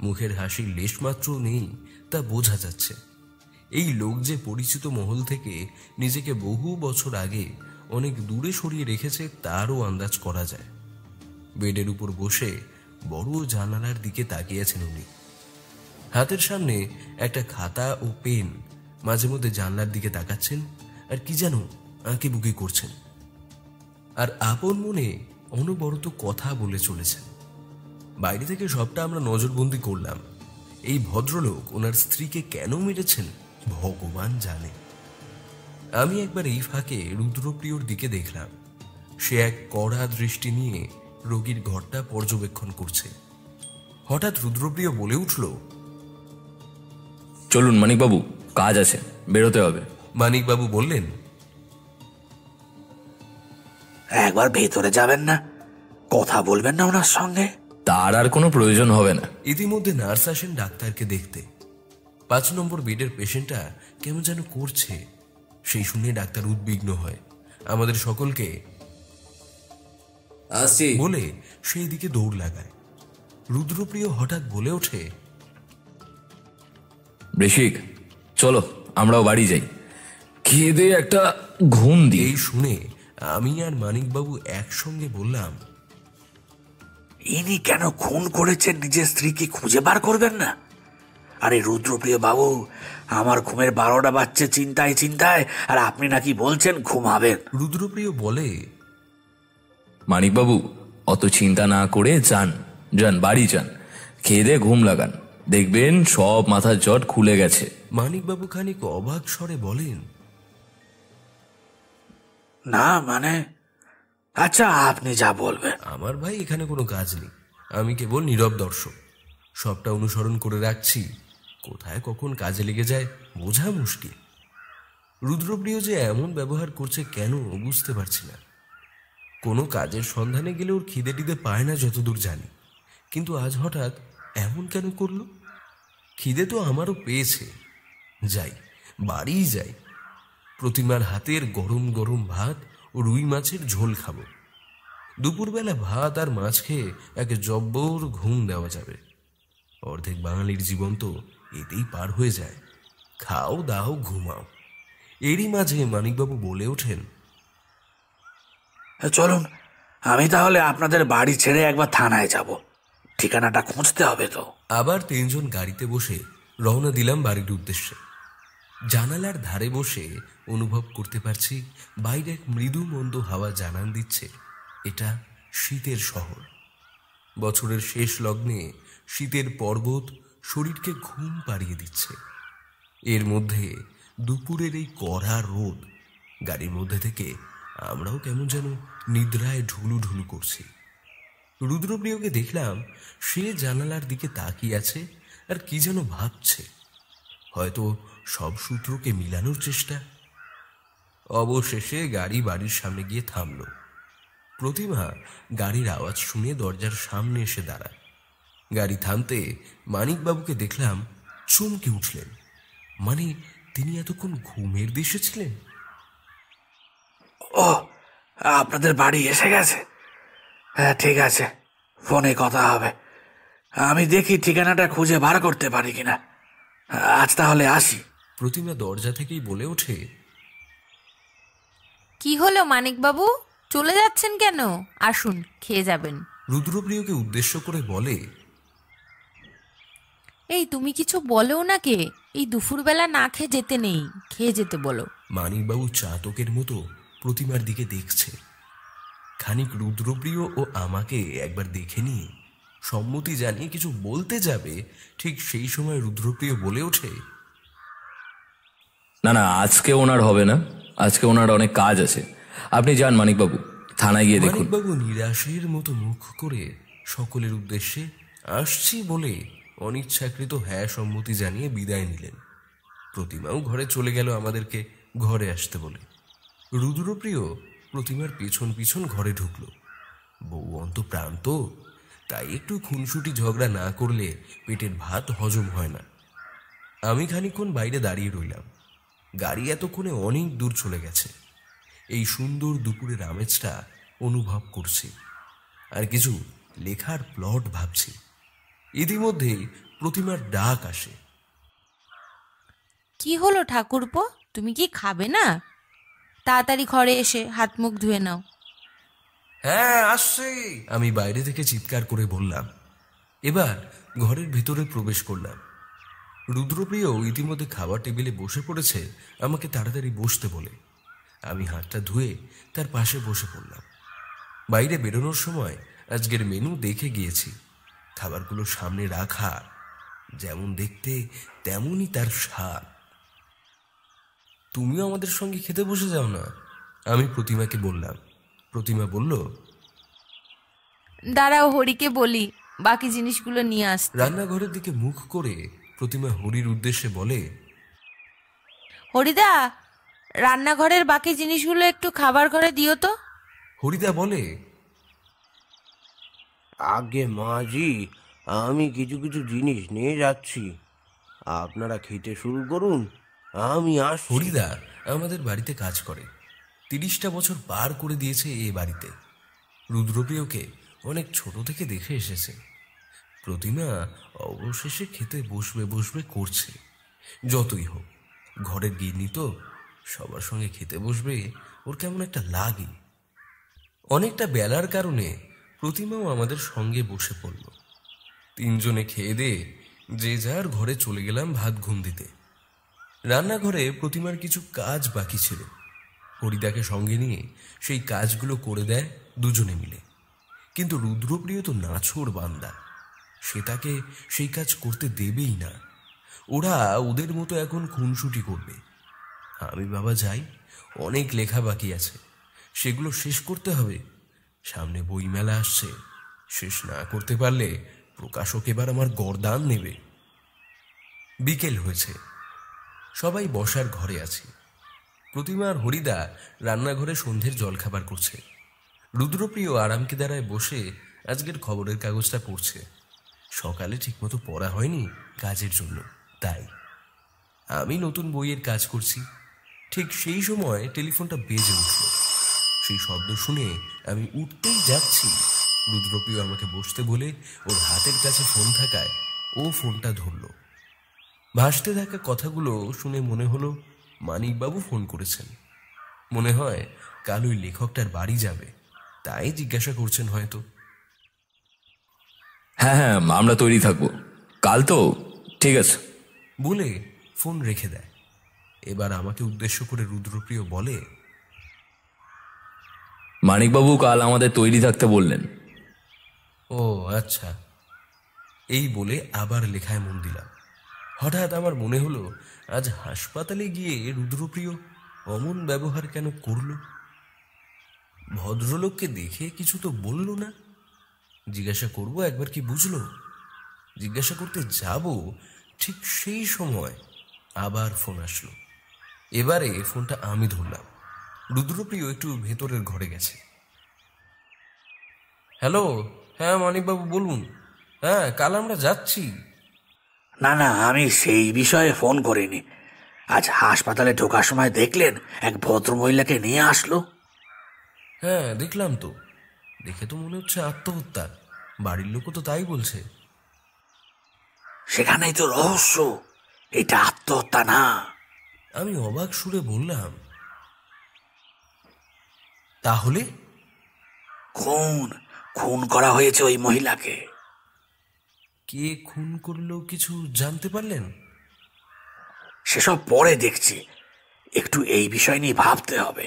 মুখের হাসির লেশমাত্র নেই তা বোঝা যাচ্ছে। এই লোক যে পরিচিত মহল থেকে নিজেকে বহু বছর আগে অনেক দূরে সরিয়ে রেখেছে তারও আন্দাজ করা যায়। বেডের উপর বসে বড় জানালার দিকে তাকিয়েছেন উনি। হাতের সামনে একটা খাতা ও পেন, মাঝে মধ্যে জানলার দিকে তাকাচ্ছেন আর কি যেন আঁকি বুকি করছেন, আর আপন মনে অনবরত কথা বলে চলেছেন। বাইরে থেকে সবটা আমরা নজরবন্দি করলাম। এই ভদ্রলোক ওনার স্ত্রীকে কেন মেরেছেন ভগবান জানে। আমি একবার এই ফাঁকে রুদ্রপ্রিয়র দিকে দেখলাম। সে এক কড়া দৃষ্টি নিয়ে রোগীর ঘরটা পর্যবেক্ষণ করছে। হঠাৎ রুদ্রপ্রিয় বলে উঠল, চলুন মানিকবাবু, কাজ আছে, বেরোতে হবে। মানিকবাবু বললেন, একবার ভেতরে যাবেন না? কথা বলবেন না ওনার সঙ্গে? তার আর কোনো প্রয়োজন হবে না। ইতিমধ্যে নার্স আসেন ডাক্তারকে দেখতে। 5 নম্বর বেডের পেশেন্টটা কেমন যেন করছে, সেই শুনে ডাক্তার উদ্বিগ্ন হয়। আমাদের সকলকে আসছি বলে সেই দিকে দৌড় লাগায়। রুদ্রপ্রিয় হঠাৎ বলে ওঠে, ঋষিক, চলো আমরাও বাড়ি যাই, খেয়ে দিয়ে একটা ঘুম দিই। এই শুনে আমি আর মানিকবাবু একসঙ্গে বললাম, ইনি কেন খুন করেছেন নিজের স্ত্রীকে খুঁজে বার করবেন না? আরে রুদ্রপ্রিয় বাবু, আমার ঘুমের 12টা বাজছে চিন্তায় চিন্তায়, আর আপনি নাকি বলছেন ঘুমাবেন। রুদ্রপ্রিয় বলে, মানিকবাবু, অত চিন্তা না করে যান যান, বাড়ি যান, খেয়ে দিয়ে ঘুম লাগান, দেখবেন সব মাথার জট খুলে গেছে। মানিকবাবু খানিক অবাক স্বরে বলেন, না মানে, আচ্ছা আপনি যা বলবেন। আমার ভাই এখানে কোনো কাজ নেই, আমি কেবল নীরব দর্শক। সবটা অনুসরণ করে রাখছি, কোথায় কখন কাজে লেগে যায় বোঝা মুশকিল। রুদ্রপ্রিয় যে এমন ব্যবহার করছে কেন বুঝতে পারছি না। কোনো কাজের সন্ধানে গেলে ওর খিদে টিদে পায় না যতদূর জানি, কিন্তু আজ হঠাৎ এমন কেন করলো? খিদে তো আমারও পেয়েছে। যাই, বাড়িই যাই। প্রতিমার হাতের গরম গরম ভাত ও রুই মাছের ঝোল খাবো। দুপুরবেলা ভাত আর মাছ খেয়ে একে জব্বর ঘুম দেওয়া যাবে। অর্ধেক বাঙালির জীবন তো এতেই পার হয়ে যায়। খাও দাও ঘুমাও। এরই মাঝে মানিকবাবু বলে ওঠেন, চলুন, আমি তাহলে আপনাদের বাড়ি ছেড়ে একবার থানায় যাব, ঠিকানাটা খুঁজতে হবে তো। আবার তিনজন গাড়িতে বসে রওনা দিলাম বাড়ির উদ্দেশ্যে। জানালার ধারে বসে অনুভব করতে পারছি বাইরে এক মৃদু মন্দ হাওয়া জানান দিচ্ছে এটা শীতের শহর। বছরের শেষ লগ্নে শীতের পর্বত শরীরকে ঘুম পাড়িয়ে দিচ্ছে। এর মধ্যে দুপুরের এই কড়া রোদ, গাড়ির মধ্যে থেকে আমরাও কেমন যেন নিদ্রায় ঢুলু ঢুলু করছি। রুদ্রপ্রিয়কে দেখলাম সে জানালার দিকে তাকিয়ে আছে আর কি যেন ভাবছে, হয়তো সব সূত্রকে মিলানোর চেষ্টা। অবশেষে গাড়ি বাড়ির সামনে গিয়ে থামল। প্রতিমা গাড়ির আওয়াজ শুনে দরজার সামনে এসে দাঁড়ায়। গাড়ি থামতে মানিকবাবুকে দেখলাম চমকে উঠলেন। মানে তিনি এতক্ষণ ঘুমের দেশে ছিলেন। ও, আপনাদের বাড়ি এসে গেছে? হ্যাঁ, ঠিক আছে, ফোনে কথা হবে। আমি দেখি ঠিকানাটা খুঁজে বার করতে পারি কিনা। আজ তাহলে আসি। প্রতিমা দরজা থেকেই বলে ওঠে, কি হলো মানিকবাবু, চলে যাচ্ছেন কেন? আসুন, খেয়ে যাবেন। রুদ্রপ্রিয়কে উদ্দেশ্য করে বলে, এই তুমি কিছু বলো ওনাকে, এই দুপুরবেলা না খেয়ে যেতে নেই, খেয়ে যেতে বলো। মানিকবাবু চাতকের মতো প্রতিমার দিকে দেখছে। খানিক রুদ্রপ্রিয় ও আমাকে একবার দেখে নিয়ে সম্মতি জানিয়ে কিছু বলতে যাবে, ঠিক সেই সময় রুদ্রপ্রিয় বলে ওঠে, না না, আজকে ওনার হবে না, আজকে ওনার অনেক কাজ আছে। আপনি যান মানিকবাবু, থানায় গিয়ে দেখুন। মানিকবাবু নিরাশের মতো মুখ করে সকলের উদ্দেশ্যে আসছি বলে অনিচ্ছাকৃত হ্যাঁ সম্মতি জানিয়ে বিদায় নিলেন। প্রতিমাও ঘরে চলে গেল আমাদেরকে ঘরে আসতে বলে। রুদ্রপ্রিয় প্রতিমার পেছন পিছন ঘরে ঢুকল। বউ অন্তপ্রান্ত, তাই একটু খুনসুটি ঝগড়া না করলে পেটের ভাত হজম হয় না। আমি খানিকক্ষণ বাইরে দাঁড়িয়ে রইলাম। গাড়ি এতক্ষণে অনেক দূর চলে গেছে। এই সুন্দর দুপুরের আমেজটা অনুভব করছি, আর কিছু লেখার প্লট ভাবছি। ইতিমধ্যে প্রতিমার ডাক আসে, কি হলো ঠাকুরপো, তুমি কি খাবে না? তাড়াতাড়ি ঘরে এসে হাত মুখ ধুয়ে নাও। হ্যাঁ আসছে, আমি বাইরে থেকে চিৎকার করে বললাম। এবার ঘরের ভেতরে প্রবেশ করলাম। রুদ্রপ্রিয় ইতিমধ্যে খাবার টেবিলে বসে পড়েছে আমাকে তাড়াতাড়ি বসতে বলে। আমি হাতটা ধুয়ে তার পাশে বসে পড়লাম। বাইরে বেরোনোর সময় আজকের মেনু দেখে গিয়েছি। খাবারগুলো সামনে রাখা, যেমন দেখতে তেমনই তার স্বাদ। তুমিও আমাদের সঙ্গে খেতে বসে যাও না, আমি প্রতিমাকে বললাম। প্রতিমা বলল, দাঁড়াও, হরিকে বলি বাকি জিনিসগুলো নিয়ে আসতে। রান্নাঘরের দিকে মুখ করে প্রতিমা হরির উদ্দেশ্যে বলে, হরিদা, রান্নাঘরের বাকি জিনিসগুলো একটু খাবার ঘরে দিও তো। হরিদা বলে, আগে মাঝি, আমি কিছু কিছু জিনিস নিয়ে যাচ্ছি, আপনারা খেতে শুরু করুন, আমি আসছি। হরিদা আমাদের বাড়িতে কাজ করে। 30টা বছর পার করে দিয়েছে এই বাড়িতে। রুদ্রপ্রিয়কে অনেক ছোট থেকে দেখে এসেছে। প্রতিমা অবশেষে খেতে বসবে বসবে করছে। যতই হোক, ঘরের গিন্নি তো, সবার সঙ্গে খেতে বসবে ওর কেমন একটা লাগে। অনেকটা বেলার কারণে প্রতিমাও আমাদের সঙ্গে বসে পড়ল। তিনজনে খেয়ে দিয়ে যে যার ঘরে চলে গেলাম ভাত ঘুম দিতে। রান্নাঘরে প্রতিমার কিছু কাজ বাকি ছিল। হরিদাকে সঙ্গে নিয়ে সেই কাজগুলো করে দেয় দুজনে মিলে। কিন্তু রুদ্রপ্রিয় তো নাছোড় বান্দা, সে তাকে সেই কাজ করতে দেবেই না। ওরা ওদের মতো এখন খুনসুটি করবে। আমি বাবা যাই, অনেক লেখা বাকি আছে, সেগুলো শেষ করতে হবে। সামনে বইমেলা আসছে, শেষ না করতে পারলে প্রকাশক এবার আমার গরদান নেবে। বিকেল হয়েছে, সবাই বসার ঘরে আছি। প্রতিমা আর হরিদা রান্নাঘরে সন্ধ্যের জলখাবার করছে। রুদ্রপ্রিয় আরামকেদারায় বসে আজকের খবরের কাগজটা পড়ছে। সকালে ঠিকমতো পড়া হয়নি কাজের জন্য, তাই আমি নতুন বইয়ের কাজ করছি। ঠিক সেই সময় টেলিফোনটা বেজে উঠল। সেই শব্দ শুনে আমি উঠতেই যাচ্ছি, রুদ্রপ্রিয় আমাকে বসতে বলে ওর হাতের কাছে ফোন থাকায় ও ফোনটা ধরল। ভাসতে থাকা কথাগুলো শুনে মনে হলো মানিকবাবু ফোন করেছেন। মনে হয় কাল ওই লেখকটার বাড়ি যাবে, তাই জিজ্ঞাসা করছেন হয়তো। হ্যাঁ হ্যাঁ, আমরা তৈরি থাকবো, কাল তো, ঠিক আছে বলে ফোন রেখে দেয়। এবার আমাকে উদ্দেশ্য করে রুদ্রপ্রিয় বলে, মানিকবাবু কাল আমাদের তৈরি থাকতে বললেন। ও আচ্ছা। এই বলে আবার লেখায় মন দিলাম। হঠাৎ আমার মনে হলো আজ হাসপাতালে গিয়ে রুদ্রপ্রিয় অমন ব্যবহার কেন করল? ভদ্রলোককে দেখে কিছু তো বলল না। জিজ্ঞাসা করব একবার কি বুঝলো। জিজ্ঞাসা করতে যাব, ঠিক সেই সময় আবার ফোন আসলো। এবারে ফোনটা আমি ধরলাম। রুদ্রপ্রিয় একটু ভেতরের ঘরে গেছে। হ্যালো, হ্যাঁ মানিকবাবু বলুন। হ্যাঁ, কাল আমরা যাচ্ছি। না না, আমি সেই বিষয়ে ফোন করিনি। আজ হাসপাতালে ঢোকার সময় দেখলেন এক ভদ্রমহিলাকে নিয়ে আসলো। হ্যাঁ দেখলাম তো, দেখে তো মনে হচ্ছে আত্মহত্যা। বাড়ির লোকও তো তাই বলছে। সেখানেই তো রহস্য, এটা আত্মহত্যা না। আমি অবাক সুরে বললাম, তাহলে? খুন খুন করা হয়েছে ওই মহিলাকে। কে খুন করলো কিছু জানতে পারলেন? সেসব পরে দেখছি, একটু এই বিষয় নিয়ে ভাবতে হবে।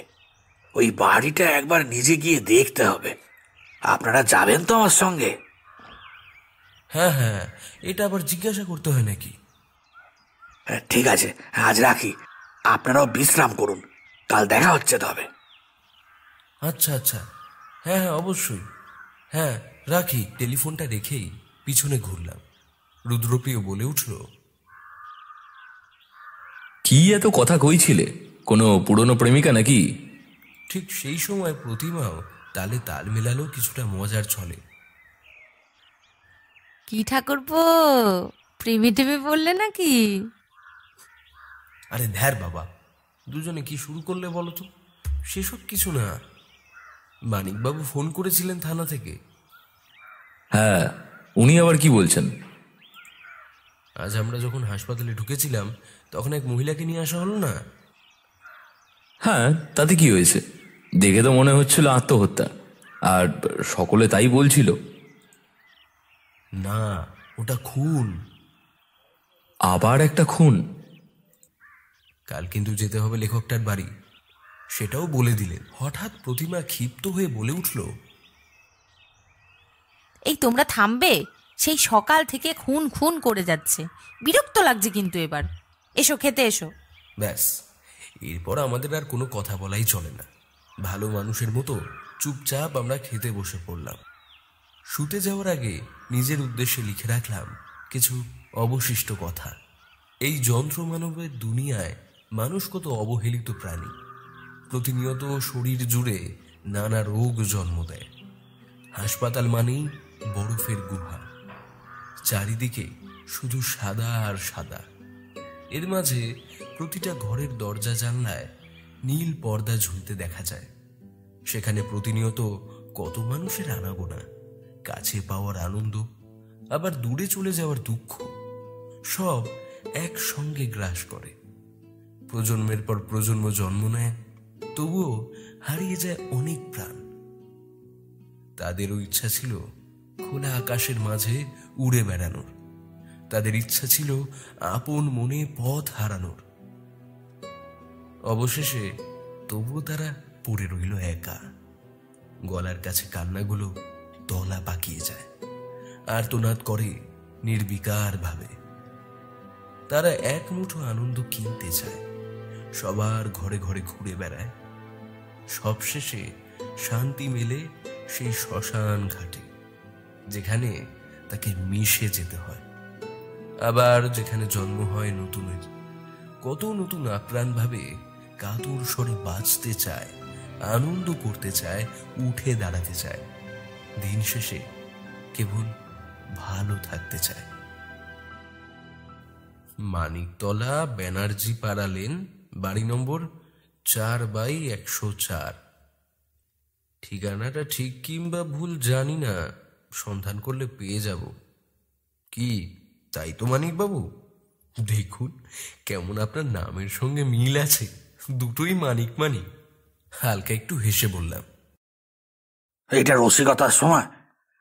ওই বাড়িটা একবার নিজে গিয়ে দেখতে হবে। আপনারা যাবেন তো আমার সঙ্গে? হ্যাঁ হ্যাঁ, এটা আবার জিজ্ঞাসা করতে হয় নাকি? ঠিক আছে, আজ রাখি। আপনারাও বিশ্রাম করুন, কাল দেখা হচ্ছে তবে। আচ্ছা আচ্ছা, হ্যাঁ হ্যাঁ অবশ্যই। হ্যাঁ রাখি। টেলিফোনটা রেখেই পিছনে ঘুরলাম। রুদ্রপ্রিয় বলে উঠল, কি এত কথা কইছিলে? কোনো পুরনো প্রেমিকা নাকি? ঠিক সেই সময় প্রতিমাও তালে তাল মেলালো কিছুটা মজার ছলে। কি ঠাকুরপো, প্রেমে টেমে বললে নাকি? আরে ধ্যার বাবা, দুজনে কি শুরু করলে বলো তো? সেসব কিছু না। মানিকবাবু ফোন করেছিলেন থানা থেকে। হ্যাঁ, উনি আবার কি বলছেন? আজ আমরা যখন হাসপাতালে ঢুকেছিলাম তখন এক মহিলাকে নিয়ে আসা হলো না? হ্যাঁ, তাতে কি হয়েছে? দেখে তো মনে হচ্ছিল আত্মহত্যা, আর সকলে তাই বলছিল। না, ওটা খুন। আবার একটা খুন? কাল কিন্তু যেতে হবে লেখকটার বাড়ি, সেটাও বলে দিলেন। হঠাৎ প্রতিমা ক্ষিপ্ত হয়ে বলে উঠল, এই তোমরা থামবে? সেই সকাল থেকে খুন খুন করে যাচ্ছে, বিরক্ত লাগছে কিন্তু এবার। এসো খেতে এসো। ব্যাস, এরপর আমাদের আর কোনো কথা বলাই চলে না। ভালো মানুষের মতো চুপচাপ আমরা খেতে বসে পড়লাম। শুতে যাওয়ার আগে নিজের উদ্দেশ্যে লিখে রাখলাম কিছু অবশিষ্ট কথা। এই যন্ত্রমানবের দুনিয়ায় মানুষ কত অবহেলিত প্রাণী। প্রতিনিয়ত শরীর জুড়ে নানা রোগ জন্ম দেয়। হাসপাতাল মানেই বরফের গুহা, চারিদিকে শুধু সাদা আর সাদা। এর মাঝে প্রতিটা ঘরের দরজা জানলায় নীল পর্দা ঝুলতে দেখা যায়। সেখানে প্রতিনিয়ত কত মানুষের আনাগোনা, কাছে পাওয়ার আনন্দ, আবার দূরে চলে যাওয়ার দুঃখ, সব একসঙ্গে গ্রাস করে। প্রজন্মের পর প্রজন্ম জন্ম নেয়, তবুও হারিয়ে যায় অনেক প্রাণ। তাদেরও ইচ্ছা ছিল খোলা আকাশের মাঝে উড়ে বেড়ানোর। তাদের ইচ্ছা ছিল আপন মনে পথ হারানোর। অবশেষে তবুও তারা পড়ে রইল একা। গলার কাছে কান্নাগুলো তলা পাকিয়ে যায়, আর্তনাদ করে নির্বিকার ভাবে। তারা এক মুঠো আনন্দ কিনতে চায়, সবার ঘরে ঘরে ঘুরে বেড়ায়। সবশেষে শান্তি মেলে সেই শ্মশান ঘাটে, যেখানে তাকে মিশে যেতে হয়। আবার যেখানে জন্ম হয় নতুনের। কত নতুন আপ্রাণ ভাবে কাতর স্বরে বাঁচতে চায়, আনন্দ করতে চায়, উঠে দাঁড়াতে চায়, দিন শেষে কেবল ভালো থাকতে চায়। মানিকতলা, ব্যানার্জি পাড়া লেন, বাড়ি নম্বর 4/104। ঠিকানাটা ঠিক কিংবা ভুল জানি না, সন্ধান করলে পেয়ে যাব। কি তাই তো মানিকবাবু? দেখুন কেমন আপনার নামের সঙ্গে মিল আছে, দুটোই মানিক মানিক। হালকা একটু হেসে বললাম, এটা রসিকতার সময়?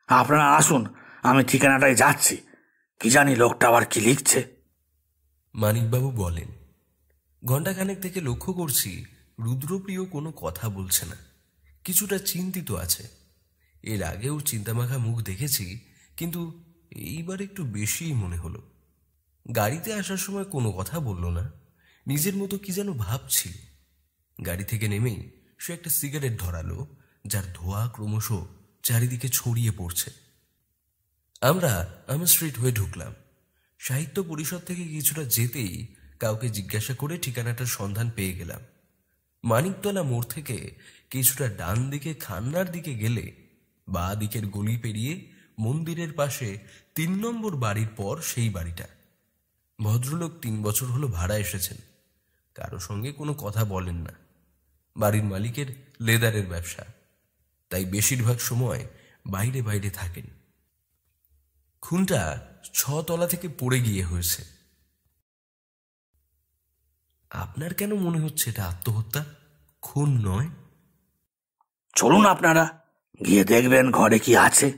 আপনারা আসুন, আমি ঠিকানাটায় যাচ্ছি। কি জানি লোকটা আবার কি লিখছে। মানিকবাবু বলেন। ঘণ্টাখানেক থেকে লক্ষ্য করছি রুদ্রপ্রিয় কোনো কথা বলছে না, কিছুটা চিন্তিত আছে। এর আগেও চিন্তামাখা মুখ দেখেছি, কিন্তু এইবার একটু বেশিই মনে হলো। গাড়িতে আসার সময় কোনো কথা বলল না, নিজের মতো কি যেন ভাবছিল। গাড়ি থেকে নেমেই সে একটা সিগারেট ধরালো, যার ধোঁয়া ক্রমশ চারিদিকে ছড়িয়ে পড়ছে। আমরা স্ট্রিট হয়ে ঢুকলাম। সাহিত্য পরিষদ থেকে কিছুটা যেতেই কাউকে জিজ্ঞাসা করে ঠিকানাটার সন্ধান পেয়ে গেলাম। মানিকতলা মোড় থেকে কিছুটা ডান দিকে খান্নার দিকে গেলে বাঁ দিকের গলি পেরিয়ে মন্দিরের পাশে 3 নম্বর বাড়ির পর সেই বাড়িটা। ভদ্রলোক 3 বছর হলো ভাড়া এসেছেন, কারো সঙ্গে কোনো কথা বলেন না। বাড়ির মালিকের লেদারের ব্যবসা, তাই বেশিরভাগ সময় বাইরে বাইরে থাকেন। খুনটা 6 তলা থেকে পড়ে গিয়ে হয়েছে। আপনার কেন মনে হচ্ছে এটা আত্মহত্যা, খুন নয়? চলুন আপনারা গিয়ে দেখবেন ঘরে কি আছে।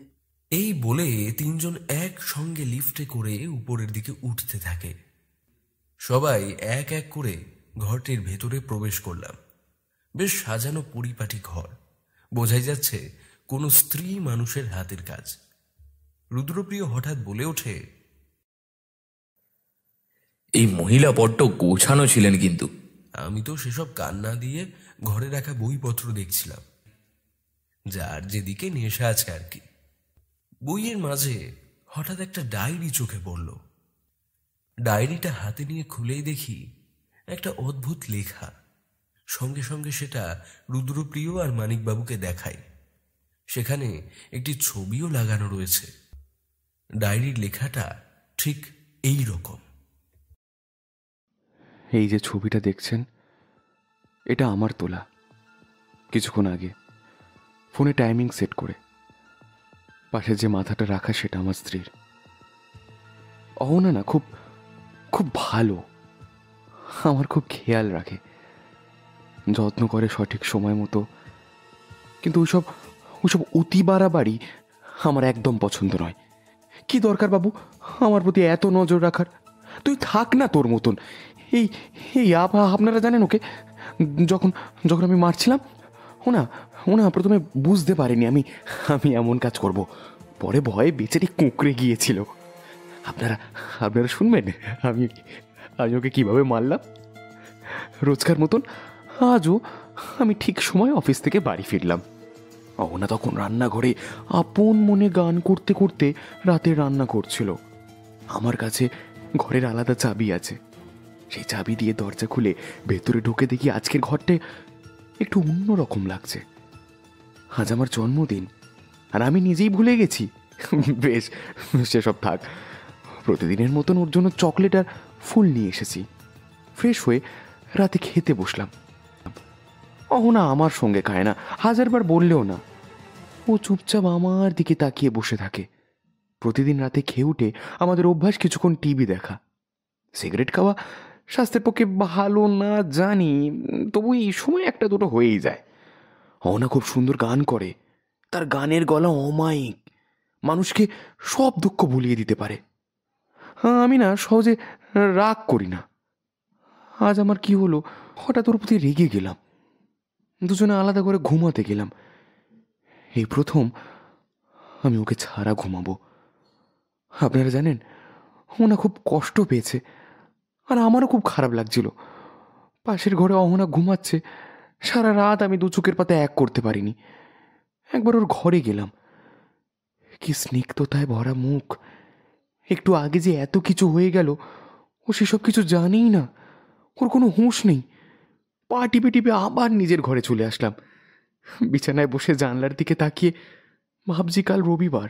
এই বলে 3 জন একসঙ্গে লিফটে করে উপরের দিকে উঠতে থাকে। সবাই এক এক করে ঘরটির ভেতরে প্রবেশ করলাম। বেশ সাজানো পরিপাটি ঘর, বোঝাই যাচ্ছে কোনো স্ত্রী মানুষের হাতের কাজ। রুদ্রপ্রিয় হঠাৎ বলে ওঠে, এই মহিলা বড্ড গোছানো ছিলেন কিন্তু। আমি তো সেসব কান্না দিয়ে ঘরে রাখা বইপত্র দেখছিলাম, যার যেদিকে নেশা আছে আর কি। বইয়ের মাঝে হঠাৎ একটা ডায়েরি চোখে পড়ল। ডায়েরিটা হাতে নিয়ে খুলেই দেখি একটা অদ্ভুত লেখা। সঙ্গে সঙ্গে সেটা রুদ্রপ্রিয় আর মানিকবাবুকে দেখাই। সেখানে একটি ছবিও লাগানো রয়েছে। ডায়েরির লেখাটা ঠিক এই রকম। এই যে ছবিটা দেখছেন, এটা আমার তোলা কিছুক্ষণ আগে, ফোনে টাইমিং সেট করে। পাশে যে মাথাটা রাখা সেটা আমার স্ত্রীর। অহনা না খুব খুব ভালো, আমার খুব খেয়াল রাখে, যত্ন করে সঠিক সময় মতো। কিন্তু ওইসব অতি বাড়াবাড়ি আমার একদম পছন্দ নয়। কি দরকার বাবু আমার প্রতি এত নজর রাখার? তুই থাক না তোর মতন। এই এই আপনারা জানেন ওকে, যখন আমি মারছিলাম, ওনা প্রথমে বুঝতে পারেনি আমি এমন কাজ করব। পরে ভয়ে বেচারি কুঁকড়ে গিয়েছিল। আপনারা শুনবেন আমি ওকে কিভাবে মারলাম। রোজকার মতন আজও আমি ঠিক সময় অফিস থেকে বাড়ি ফিরলাম। ওনা তখন রান্নাঘরে আপন মনে গান করতে করতে রাতে রান্না করছিল। আমার কাছে ঘরের আলাদা চাবি আছে, সেই চাবি দিয়ে দরজা খুলে ভেতরে ঢুকে দেখি আজকের ঘরটা একটু অন্যরকম লাগছে। আজ আমার জন্মদিন আর আমি নিজেই ভুলে গেছি। বেশ, সেসব থাক। প্রতিদিনের মতন ওর জন্য চকলেট আর ফুল নিয়ে এসেছি। ফ্রেশ হয়ে রাতে খেতে বসলাম। অহনা আমার সঙ্গে খায় না, 1000বার বললেও না। ও চুপচাপ আমার দিকে তাকিয়ে বসে থাকে। প্রতিদিন রাতে খেয়ে উঠে আমাদের অভ্যাস কিছুক্ষণ টিভি দেখা। সিগারেট খাওয়া স্বাস্থ্যের পক্ষে ভালো না জানি, তবু এই সময় একটা দুটো হয়েই যায়। অহনা খুব সুন্দর গান করে, তার গানের গলা অমায়িক, মানুষকে সব দুঃখ ভুলিয়ে দিতে পারে। আমি না সহজে রাগ করি না। আজ আমার কি হলো, হঠাৎ ওর প্রতি রেগে গেলাম। দুজনে আলাদা করে ঘুমাতে গেলাম। এই প্রথম আমি ওকে ছাড়া ঘুমাবো। আপনারা জানেন, ওনা খুব কষ্ট পেয়েছে আর আমারও খুব খারাপ লাগছিল। পাশের ঘরে অহনা ঘুমাচ্ছে, সারা রাত আমি 2 চোখের পাতা এক করতে পারিনি। একবার ওর ঘরে গেলাম, কি স্নিগ্ধতায় ভরা মুখ। একটু আগে যে এত কিছু হয়ে গেল, ও সেসব কিছু জানেই না, ওর কোনো হুঁশ নেই। পা টিপে টিপে আবার নিজের ঘরে চলে আসলাম। বিছানায় বসে জানলার দিকে তাকিয়ে ভাবছি কাল রবিবার,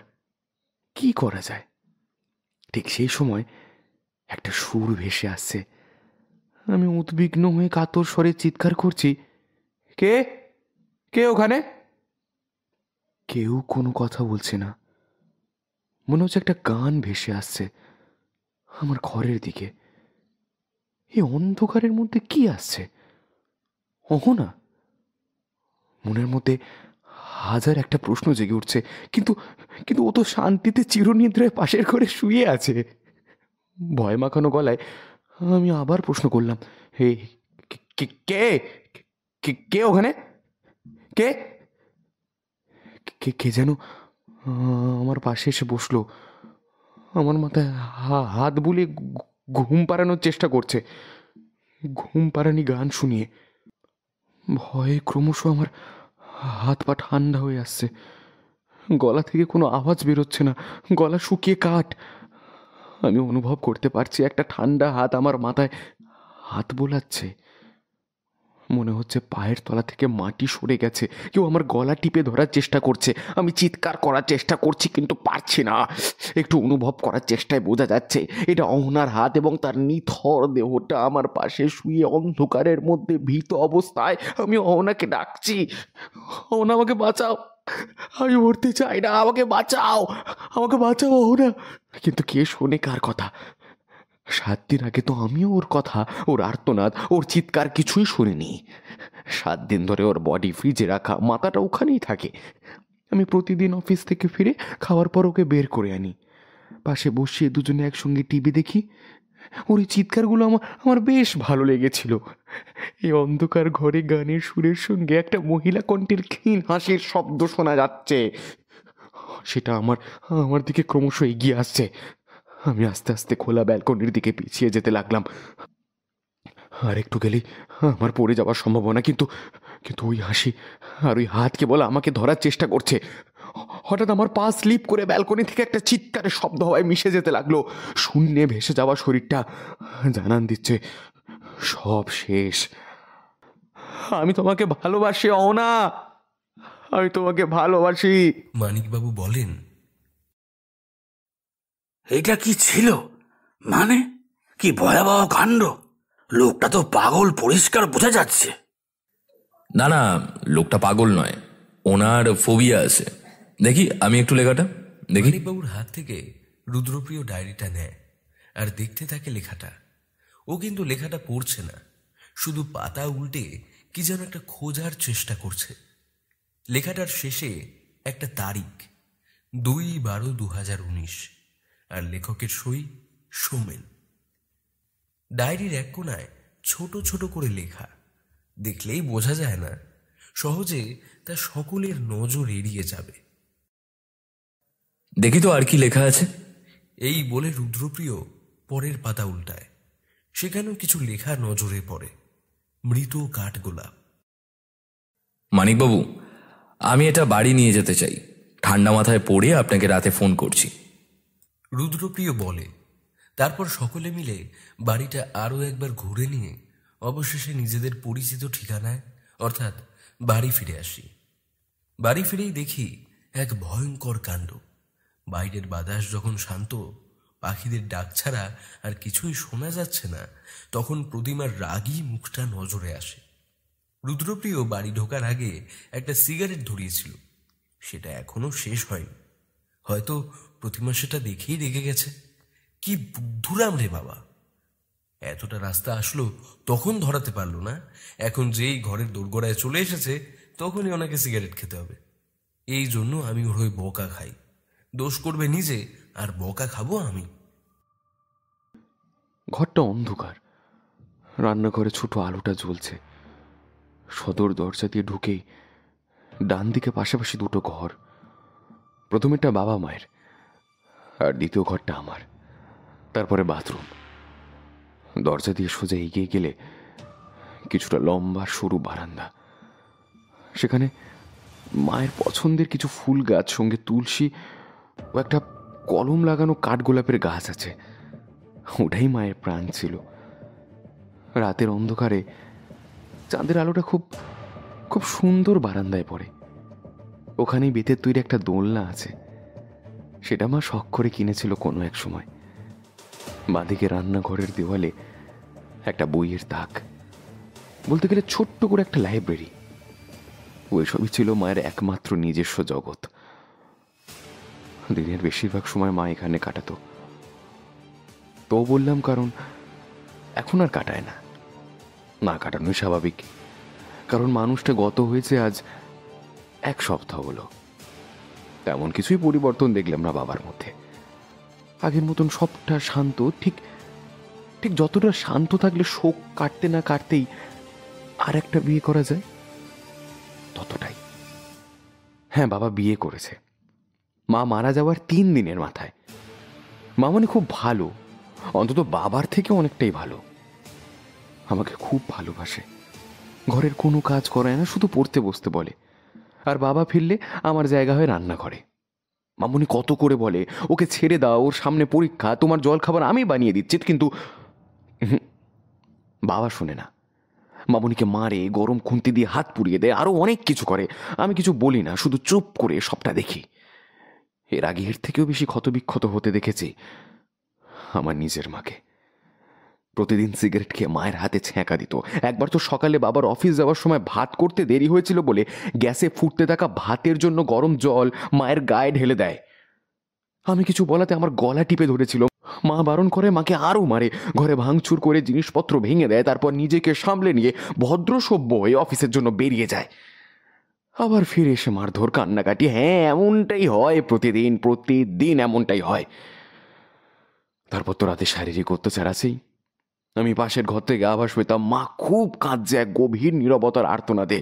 কি করা যায়। ঠিক সেই সময় একটা সুর ভেসে আসছে। আমি উদ্বিগ্ন হয়ে কাতর স্বরে চিৎকার করছি, কে কে ওখানে? কেউ কোনো কথা বলছে না। মনে হচ্ছে একটা গান ভেসে আসছে আমার ঘরের দিকে। এই অন্ধকারের মধ্যে কি আসছে? অহনা? মনের মধ্যে হাজার একটা প্রশ্ন জেগে উঠছে, কিন্তু কিন্তু ও তো শান্তিতে চিরনিদ্রায় পাশের ঘরে শুয়ে আছে। ভয় মাখানো গলায় আমি আবার প্রশ্ন করলাম, হে কে কে কে ওখানে? কে কে কে যেন আমার পাশে এসে বসলো, আমার মাথায় হাত বুলিয়ে ঘুম পাড়ানোর চেষ্টা করছে, ঘুম পাড়ানি গান শুনিয়ে। ভয়ে ক্রমশ আমার হাত পা ঠান্ডা হয়ে আসছে। গলা থেকে কোনো আওয়াজ বেরোচ্ছে না, গলা শুকিয়ে কাঠ। আমি অনুভব করতে পারছি একটা ঠান্ডা হাত আমার মাথায় হাত বোলাচ্ছে। মনে হচ্ছে পায়ের তলা থেকে মাটি সরে গেছে, কেউ আমার গলা টিপে ধরার চেষ্টা করছে। আমি চিৎকার করার চেষ্টা করছি কিন্তু পারছি না। একটু অনুভব করার চেষ্টায় বোঝা যাচ্ছে এটা অহনার হাত এবং তার নিথর দেহটা আমার পাশে শুয়ে অন্ধকারের মধ্যে ভীত অবস্থায়। আমি অহনাকে ডাকছি, অহনা আমাকে বাঁচাও, আমি মরতে চাই না, আমাকে বাঁচাও, আমাকে বাঁচাও অহনা। কিন্তু কে শোনে কার কথা? 7 দিন আগে তো আমিও ওর কথা, ওর আর্তনাদ, ওর চিৎকার কিছুই শুনিনি। 7 দিন ধরে ওর বডি ফ্রিজে রাখা, মাথাটা ওখানেই থাকে। আমি প্রতিদিন অফিস থেকে ফিরে খাওয়ার পর ওকে বের করে আনি, পাশে বসিয়ে দুজনে একসঙ্গে টিভি দেখি। ওর এই চিৎকারগুলো আমার বেশ ভালো লেগেছিল। এই অন্ধকার ঘরে গানের সুরের সঙ্গে একটা মহিলা কণ্ঠের ক্ষীণ হাসির শব্দ শোনা যাচ্ছে। সেটা আমার দিকে ক্রমশ এগিয়ে আসছে। আমি আস্তে আস্তে খোলা ব্যালকনির দিকে পিছিয়ে যেতে লাগলাম। আর একটু গেলেই আমার পড়ে যাওয়ার সম্ভাবনা, কিন্তু কিন্তু ওই হাসি আর ওই হাত কেবল আমাকে ধরার চেষ্টা করছে। হঠাৎ আমার পা স্লিপ করে ব্যালকনি থেকে একটা চিৎকারের শব্দ হওয়ায় মিশে যেতে লাগলো। শূন্যে ভেসে যাওয়া শরীরটা জানান দিচ্ছে সব শেষ। আমি তোমাকে ভালোবাসি অহনা, আমি তোমাকে ভালোবাসি। মানিকবাবু বলেন, এটা কি ছিল? মানে কি ভয়াবহ কাণ্ড! লোকটা তো পাগল, পরিষ্কার বোঝা যাচ্ছে। না না, লোকটা পাগল নয়, ওনার ফোবিয়া আছে। দেখি আমি একটু লেখাটা দেখি। মানিকবাবুর হাত থেকে রুদ্রপ্রিয় ডায়েরিটা নেয় আর দেখতে থাকে লেখাটা। ও কিন্তু লেখাটা পড়ছে না, শুধু পাতা উল্টে কি যেন একটা খোঁজার চেষ্টা করছে। লেখাটার শেষে একটা তারিখ 2/12/2019 আর লেখকের সই সোমেন। ডায়েরির এক কোনায় ছোট ছোট করে লেখা, দেখলেই বোঝা যায় না, সহজে তা সকলের নজর এড়িয়ে যাবে। দেখি তো আর কি লেখা আছে। এই বলে রুদ্রপ্রিয় পরের পাতা উল্টায়। সেখানেও কিছু লেখা নজরে পড়ে, মৃত কাঠগোলাপ। মানিকবাবু, আমি এটা বাড়ি নিয়ে যেতে চাই। ঠান্ডা মাথায় পড়ে আপনাকে রাতে ফোন করছি। রুদ্রপ্রিয় বলে। তারপর সকলে মিলে বাড়িটা আরও একবার ঘুরে নিয়ে অবশেষে নিজেদের পরিচিত ঠিকানায় অর্থাৎ বাড়ি ফিরে আসি। বাড়ি ফিরেই দেখি এক ভয়ঙ্কর কাণ্ড। বাইরের বাতাস যখন শান্ত, পাখিদের ডাক ছাড়া আর কিছুই শোনা যাচ্ছে না, তখন প্রতিমার রাগী মুখটা নজরে আসে। রুদ্রপ্রিয় বাড়ি ঢোকার আগে একটা সিগারেট ধরিয়েছিল, সেটা এখনো শেষ হয়নি। হয়তো প্রতিমা সেটা দেখেই রেগে গেছে। কি বুদ্ধুরাম রে বাবা! এতটা রাস্তা আসলো তখন ধরাতে পারলো না, এখন যেই ঘরের দোরগোড়ায় চলে এসেছে তখনই ওনাকে সিগারেট খেতে হবে। এই জন্য আমি ওর হয়ে বকা খাই। দোষ করবে নিজে আর বকা খাবো আমি। ঘরটা অন্ধকার, রান্নাঘরে ছোট আলোটা জ্বলছে। সদর দরজা দিয়ে ঢুকেই ডান দিকে পাশাপাশি দুটো ঘর। প্রথমেরটা বাবা মায়ের আর দ্বিতীয় ঘরটা আমার, তারপরে বাথরুম। দরজা দিয়ে সোজা এগিয়ে গেলে কিছুটা লম্বা সরু বারান্দা। সেখানে মায়ের পছন্দের কিছু ফুল গাছ, সঙ্গে তুলসী ও একটা কলম লাগানো কাঠগোলাপের গাছ আছে। ওটাই মায়ের প্রাণ ছিল। রাতের অন্ধকারে চাঁদের আলোটা খুব খুব সুন্দর বারান্দায় পড়ে। ওখানেই বেতের তৈরি একটা দোলনা আছে, সেটা মা শখ করে কিনেছিল কোনো এক সময়। বাঁদিকে রান্নাঘরের দেওয়ালে একটা বইয়ের তাক, বলতে গেলে ছোট্ট করে একটা লাইব্রেরি। ওই সবই ছিল মায়ের একমাত্র নিজস্ব জগৎ। দিনের বেশিরভাগ সময় মা এখানে কাটাতো। তো বললাম কারণ এখন আর কাটায় না। না কাটানোই স্বাভাবিক, কারণ মানুষটা গত হয়েছে আজ 1 সপ্তাহ হলো। তেমন কিছুই পরিবর্তন দেখলাম না বাবার মধ্যে। আগের মতন সবটা শান্ত, ঠিক ঠিক যতটা শান্ত থাকলে শোক কাটতে না কাটতেই আর একটা বিয়ে করা যায়, ততটাই। হ্যাঁ, বাবা বিয়ে করেছে মা মারা যাওয়ার 3 দিনের মাথায়। মা মানে খুব ভালো, অন্তত বাবার থেকে অনেকটাই ভালো। আমাকে খুব ভালোবাসে, ঘরের কোনো কাজ করায় না, শুধু পড়তে বসতে বলে। আর বাবা ফিরলে আমার জায়গা হয় রান্নাঘরে। মামুনি কত করে বলে, ওকে ছেড়ে দাও, ওর সামনে পরীক্ষা, তোমার জল খাবার আমি বানিয়ে দিচ্ছি, কিন্তু বাবা শোনে না। মামুনিকে মারে, গরম খুন্তি দিয়ে হাত পুড়িয়ে দেয়, আরো অনেক কিছু করে। আমি কিছু বলি না, শুধু চুপ করে সবটা দেখি। এর আগে এর থেকেও বেশি ক্ষতবিক্ষত হতে দেখেছি আমার নিজের মাকে। প্রতিদিন সিগারেট খেয়ে মায়ের হাতে ছ্যাঁকা দিত। একবার তো সকালে বাবার অফিস যাওয়ার সময় ভাত করতে দেরি হয়েছিল বলে গ্যাসে ফুটতে থাকা ভাতের জন্য গরম জল মায়ের গায়ে ঢেলে দেয়। আমি কিছু বলাতে আমার গলা টিপে ধরেছিল। মা বারণ করে, মাকে আরও মারে, ঘরে ভাঙচুর করে জিনিসপত্র ভেঙে দেয়, তারপর নিজেকে সামলে নিয়ে ভদ্রসভ্য হয়ে অফিসের জন্য বেরিয়ে যায়। আবার ফিরে এসে মারধর, কান্নাকাটি। হ্যাঁ, এমনটাই হয়, প্রতিদিন এমনটাই হয়। তারপর তো রাতে শারীরিক অত্যাচার আছেই। আমি পাশের ঘর থেকে আভাস পেতাম মা খুব কাঁদছে, এক গভীর নীরবতার আর্তনাদে।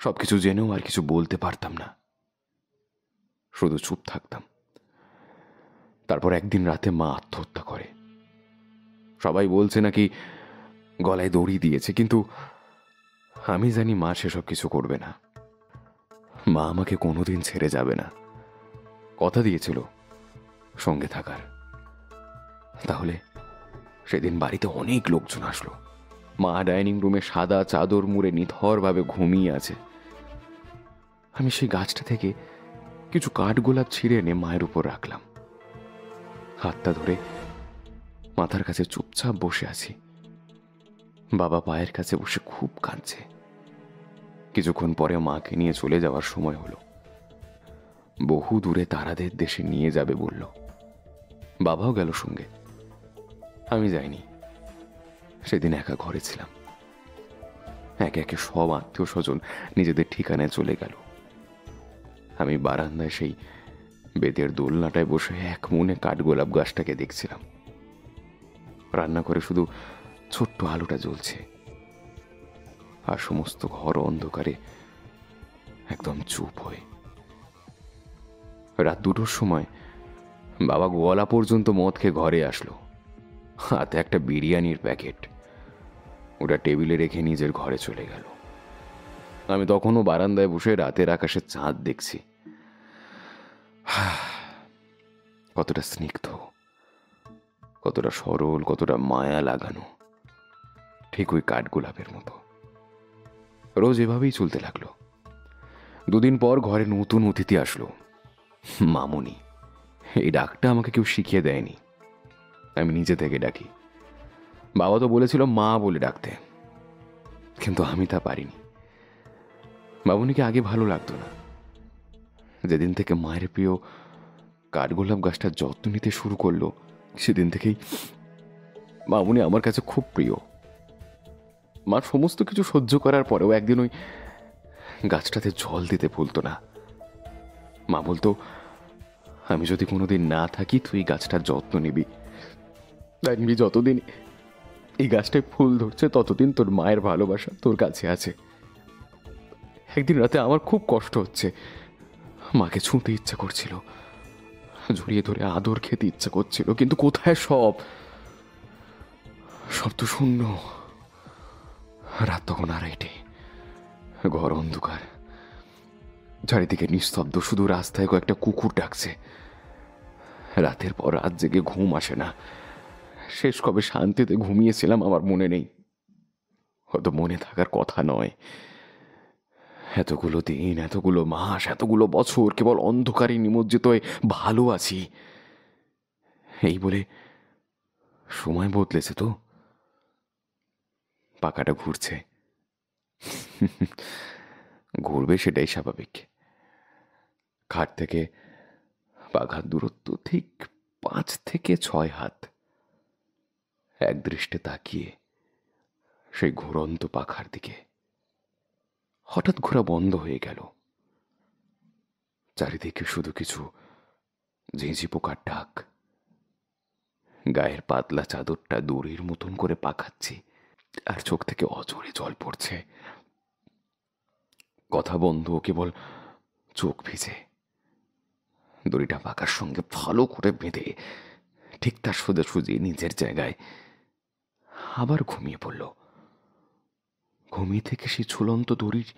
সবকিছু জেনেও আর কিছু বলতে পারতাম না, শুধু চুপ থাকতাম। তারপর একদিন রাতে মা আত্মহত্যা করে। সবাই বলছে নাকি গলায় দড়ি দিয়েছে, কিন্তু আমি জানি মা সেসব কিছু করবে না। মা আমাকে কোনোদিন ছেড়ে যাবে না, কথা দিয়েছিল সঙ্গে থাকার। তাহলে সেদিন বাড়িতে অনেক লোকজন আসলো। মা ডাইনিং রুমে সাদা চাদর মুড়ে নিথরভাবে ঘুমিয়ে আছে। আমি সেই গাছটা থেকে কিছু কাঠগোলাপ ছিঁড়ে এনে মায়ের উপর রাখলাম। হাতটা ধরে মাথার কাছে চুপচাপ বসে আছি। বাবা পায়ের কাছে বসে খুব কাঁদছে। কিছুক্ষণ পরে মাকে নিয়ে চলে যাওয়ার সময় হলো। বহু দূরে তারাদের দেশে নিয়ে যাবে বলল। বাবাও গেল সঙ্গে। আমি যাইনি। সেদিন একা ঘরে ছিলাম। একে একে সব আত্মীয় স্বজন নিজেদের ঠিকানায় চলে গেল। আমি বারান্দায় সেই বেতের দোলনাটায় বসে এক মনে কাঠগোলাপ গাছটাকে দেখছিলাম। রান্না করে শুধু ছোট্ট আলোটা জ্বলছে, আর সমস্ত ঘর অন্ধকারে একদম চুপ হয়ে। রাত 2টোর সময় বাবা গোয়ালা পর্যন্ত মদ খেয়ে ঘরে আসলো, হাতে একটা বিরিয়ানির প্যাকেট। ওটা টেবিলে রেখে নিজের ঘরে চলে গেল। আমি তখনও বারান্দায় বসে রাতের আকাশে চাঁদ দেখছি। কতটা স্নিগ্ধ, কতটা সরল, কতটা মায়া লাগানো, ঠিক ওই কাঠগোলাপের মতো। রোজ এভাবেই চলতে লাগলো। 2 দিন পর ঘরে নতুন অতিথি আসলো, মামুনি। এই ডাকটা আমাকে কেউ শিখিয়ে দেয়নি, আমি নিজে থেকে ডাকি। বাবা তো বলেছিল মা বলে ডাকতে, কিন্তু আমি তা পারিনি। মামুনিকে আগে ভালো লাগতো না। যেদিন থেকে মায়ের প্রিয় কাঠগোলাপ গাছটার যত্ন নিতে শুরু করলো, সেদিন থেকেই মামুনি আমার কাছে খুব প্রিয়। মা সমস্ত কিছু সহ্য করার পরেও একদিন ওই গাছটাতে জল দিতে ভুলতো না। মা বলতো, আমি যদি কোনোদিন না থাকি তুই গাছটার যত্ন নিবি। দেখবি যতদিন এই গাছটায় ফুল ধরছে ততদিন তোর মায়ের ভালোবাসা তোর কাছে আছে। একদিন রাতে আমার খুব কষ্ট হচ্ছে, মাকে ছুঁতে ইচ্ছা করছিল, জড়িয়ে ধরে আদর খেতে ইচ্ছা করছিল, কিন্তু কোথায় সব তো শূন্য। রাত তখন 2:30, ঘর অন্ধকার, চারিদিকে নিস্তব্ধ, শুধু রাস্তায় কয়েকটা কুকুর ডাকছে। রাতের পর রাত জেগে ঘুম আসে না। শেষ কবে শান্তিতে ঘুমিয়েছিলাম আমার মনে নেই, হয়তো মনে থাকার কথা নয়। এতগুলো দিন, এতগুলো মাস, এতগুলো বছর কেবল অন্ধকারে নিমজ্জিত হয়ে ভালো আছি এই বলে সময় বদলেছে তো। পাখাটা ঘুরছে, ঘুরবে সেটাই স্বাভাবিক। খাট থেকে পাখার দূরত্ব ঠিক 5 থেকে 6 হাত। এক দৃষ্টে তাকিয়ে সেই ঘুরন্ত পাখার দিকে হঠাৎ ঘোরা বন্ধ হয়ে গেল। চারিদিকে শুধু কিছু ঝিঁঝি পোকার ডাক। গায়ের পাতলা চাদরটা দড়ির মতন করে পাকাচ্ছি, আর চোখ থেকে অজরে জল পড়ছে। কথা বন্ধ, কেবল চোখ ভিজে। দড়িটা পাকার সঙ্গে ভালো করে বেঁধে ঠিক তার সোজাসুজি নিজের জায়গায় আবার ঘুমিয়ে পড়ল। ঘুমিয়ে থেকে সেই ঝুলন্ত দড়ির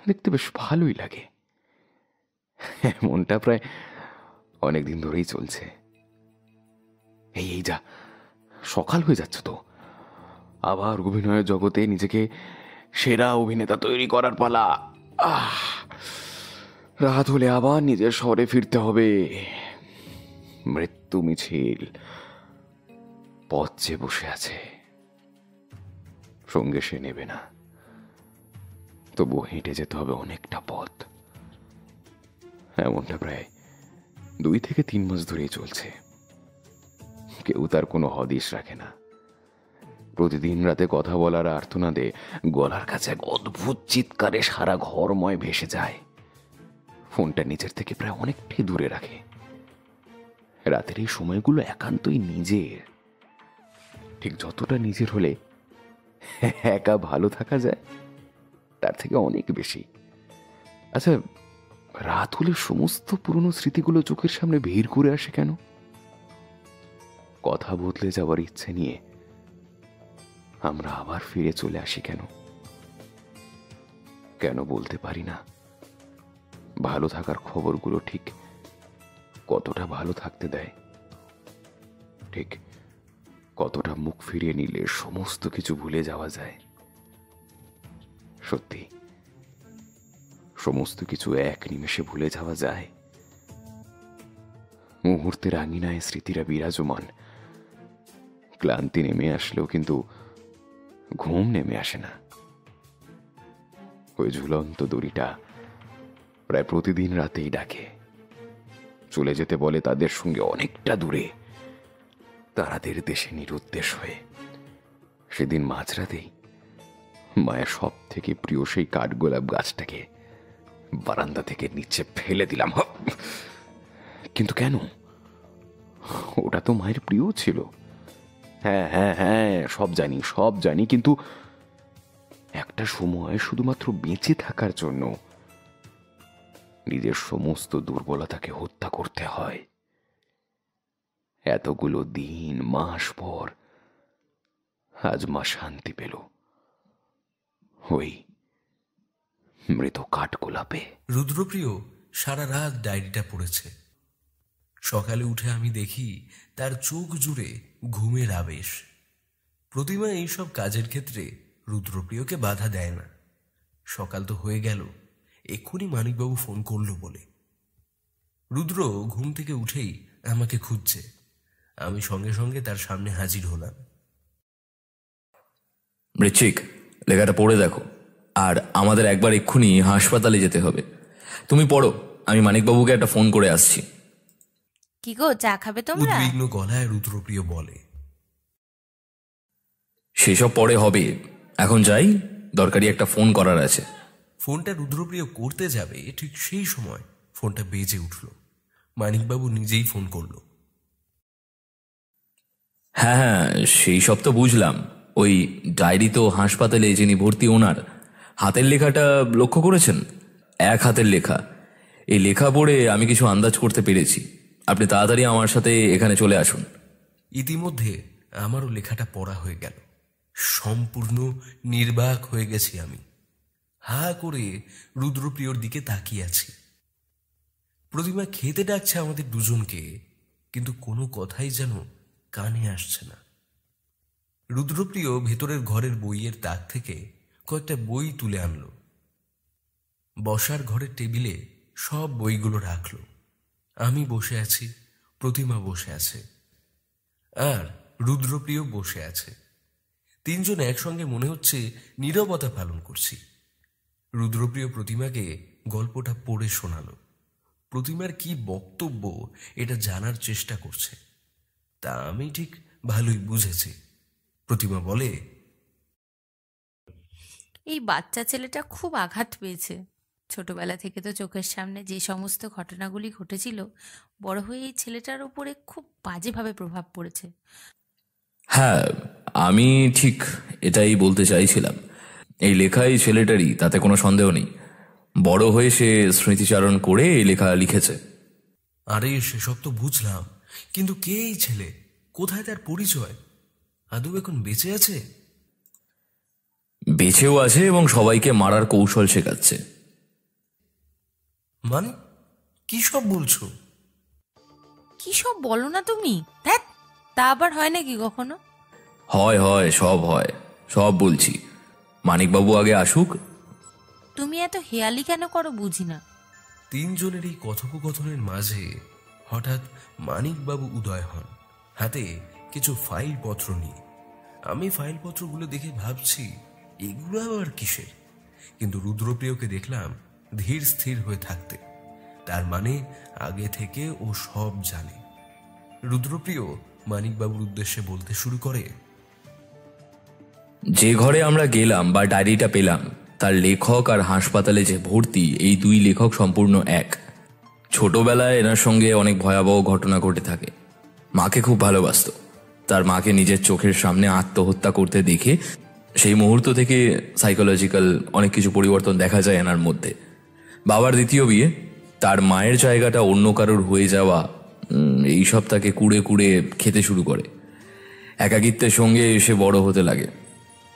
দেখতে বেশ ভালোই লাগে। মনটা প্রায় অনেকদিন ধরেই চলছে। এই এই যা, সকাল হয়ে যাচ্ছে তো। আবার অভিনয়ের জগতে নিজেকে সেরা অভিনেতা তৈরি করার পালা। রাত হলে আবার নিজের শহরে ফিরতে হবে। মৃত্যু মিছিল পথ চেয়ে বসে আছে, সঙ্গে সে নেবে না। তবু হেঁটে যেতে হবে অনেকটা পথ। এমনটা প্রায় 2 থেকে 3 মাস ধরেই চলছে। কেউ তার কোনো হদিশ রাখে না। প্রতিদিন রাতে কথা বলার আর্তনাদে গলার কাছে এক অদ্ভুত চিৎকারে সারা ঘরময় ভেসে যায়। ফোনটা নিজের থেকে প্রায় অনেকটাই দূরে রাখে। রাতের এই সময়গুলো একান্তই নিজের, ঠিক যতটা নিজের হলে একা ভালো থাকা যায় তার থেকে অনেক বেশি। আচ্ছা, রাত হলে সমস্ত পুরনো স্মৃতিগুলো চোখের সামনে ভিড় করে আসে কেন? কথা বদলে যাওয়ার ইচ্ছে নিয়ে আমরা আবার ফিরে চলে আসি কেন? কেন বলতে পারি না ভালো থাকার খবরগুলো ঠিক কতটা ভালো থাকতে দেয়, ঠিক কতটা মুখ ফিরিয়ে নিলে সমস্ত কিছু ভুলে যাওয়া যায়। সত্যি সমস্ত কিছু এক নিমেষে ভুলে যাওয়া যায়। মুহূর্তের আঙিনায় স্মৃতিরা বিরাজমান। ক্লান্তি নেমে আসলেও কিন্তু ঘুম নেমে আসে না। ওই ঝুলন্ত দড়িটা প্রায় প্রতিদিন রাতেই ডাকে, চলে যেতে বলে তাদের সঙ্গে অনেকটা দূরে, তারাদের দেশে নিরুদ্দেশ হয়ে। সেদিন মাঝরাতেই মায়ের সব থেকে প্রিয় সেই কাঠগোলাপ গাছটাকে বারান্দা থেকে নিচে ফেলে দিলাম। কিন্তু কেন? ওটা তো মায়ের প্রিয় ছিল। হ্যাঁ হ্যাঁ হ্যাঁ, সব জানি, কিন্তু একটা সময় শুধুমাত্র বেঁচে থাকার জন্য নিজের সমস্ত দুর্বলতাকে হত্যা করতে হয়। এতগুলো দিন মাস পর আজ মা শান্তি পেল ওই মৃত কাঠগোলাপে। রুদ্রপ্রিয় সারা রাত ডায়েরিটা পড়েছে। সকালে উঠে আমি দেখি তার চোখ জুড়ে ঘুমের আবেশ। প্রতিমা এইসব কাজের ক্ষেত্রে রুদ্রপ্রিয়কে বাধা দেয় না। সকাল তো হয়ে গেল, এক্ষুনি মানিকবাবু ফোন করলো বলে। রুদ্র ঘুম থেকে উঠেই আমাকে খুঁজছে। আমি সঙ্গে সঙ্গে তার সামনে হাজির হলাম। মৃচ্ছিক, লেখাটা পড়ে দেখো, আর আমাদের একবার এক্ষুনি হাসপাতালে যেতে হবে। তুমি পড়ো, আমি মানিকবাবুকে একটা ফোন করে আসছি। কি গো, চা খাবে তোমরা? উদ্বিগ্ন গলায় রুদ্রপ্রিয় বলে। সেসব পরে হবে, এখন যাই, দরকারি একটা ফোন করার আছে। ফোনটা রুদ্রপ্রিয় করতে যাবে, ঠিক সেই সময় ফোনটা বেজে উঠল। মানিকবাবু নিজেই ফোন করলো। হ্যাঁ হ্যাঁ, সেই সব তো বুঝলাম। ওই ডায়েরি তো হাসপাতালে যিনি ভর্তি ওনার হাতের লেখাটা লক্ষ্য করেছেন? 1 হাতের লেখা। এই লেখা পড়ে আমি কিছু আন্দাজ করতে পেরেছি। আপনি তাড়াতাড়ি আমার সাথে এখানে চলে আসুন। ইতিমধ্যে আমারও লেখাটা পড়া হয়ে গেল। সম্পূর্ণ নির্বাক হয়ে গেছি আমি। হা করে রুদ্রপ্রিয়র দিকে তাকিয়ে আছি। প্রতিমা খেতে ডাকছে আমাদের দুজনকে, কিন্তু কোনো কথাই যেন কানে আসছে না। রুদ্রপ্রিয় ভেতরের ঘরের বইয়ের তাক থেকে কয়েকটা বই তুলে আনলো। বসার ঘরের টেবিলে সব বইগুলো রাখলো। আমি বসে আছি, প্রতিমা বসে আছে, আর রুদ্রপ্রিয় বসে আছে। তিনজন একসঙ্গে মনে হচ্ছে নীরবতা পালন করছি। রুদ্রপ্রিয় প্রতিমাকে গল্পটা পড়ে শোনালো। প্রতিমার কি বক্তব্য এটা জানার চেষ্টা করছে, তা আমি ঠিক ভালোই বুঝেছি। প্রতিমা বলে, এই বাচ্চা ছেলেটা খুব আঘাত পেয়েছে। ছোটবেলা থেকে তো চোখের সামনে যে সমস্ত ঘটনাগুলি ঘটেছিল, বড় হয়ে এই ছেলেটার উপরে খুব বাজেভাবে প্রভাব পড়েছে। হ্যাঁ, আমি ঠিক এটাই বলতে চাইছিলাম। এই লেখা এই ছেলেটারই, তাতে কোনো সন্দেহ নেই। বড় হয়ে সে স্মৃতিচারণ করে এই লেখা লিখেছে। আরে সেসব তো বুঝলাম, কিন্তু কে এই ছেলে, কোথায় তার পরিচয়, আদৌ এখন বেঁচে আছে? বেঁচেও আছে এবং সবাইকে মারার কৌশল শেখাচ্ছে। মানে কি সব বলছো? কি সব বলো না তুমি? ধ্যাৎ, তা আবার হয় নাকি কখনো? হয় হয়, সব হয়, সব বলছি। মানিকবাবু আগে আসুক। তুমি এত হেয়ালি কেন করো বুঝি না। তিনজনের এই কথোপকথনের মাঝে হঠাৎ মানিকবাবু উদয় হন, হাতে কিছু ফাইলপত্র নিয়ে। আমি ফাইলপত্রগুলো দেখে ভাবছি এগুলো আবার কিসের, কিন্তু রুদ্রপ্রিয়কে দেখলাম ধীর স্থির হয়ে থাকতে। তার মানে আগে থেকে ও সব জানে। রুদ্রপ্রিয় মানিকবাবুর উদ্দেশ্যে বলতে শুরু করে, যে ঘরে আমরা গেলাম বা ডায়েরিটা পেলাম, তার লেখক আর হাসপাতালে যে ভর্তি, এই দুই লেখক সম্পূর্ণ এক। ছোটবেলায় এনার সঙ্গে অনেক ভয়াবহ ঘটনা ঘটে থাকে। মাকে খুব ভালোবাসত। তার মাকে নিজের চোখের সামনে আত্মহত্যা করতে দেখে সেই মুহূর্ত থেকে সাইকোলজিক্যাল অনেক কিছু পরিবর্তন দেখা যায় এনার মধ্যে। বাবার দ্বিতীয় বিয়ে, তার মায়ের জায়গাটা অন্য কারোর হয়ে যাওয়া, এইসব তাকে কুড়ে কুড়ে খেতে শুরু করে। একাকিত্বের সঙ্গে এসে বড় হতে লাগে।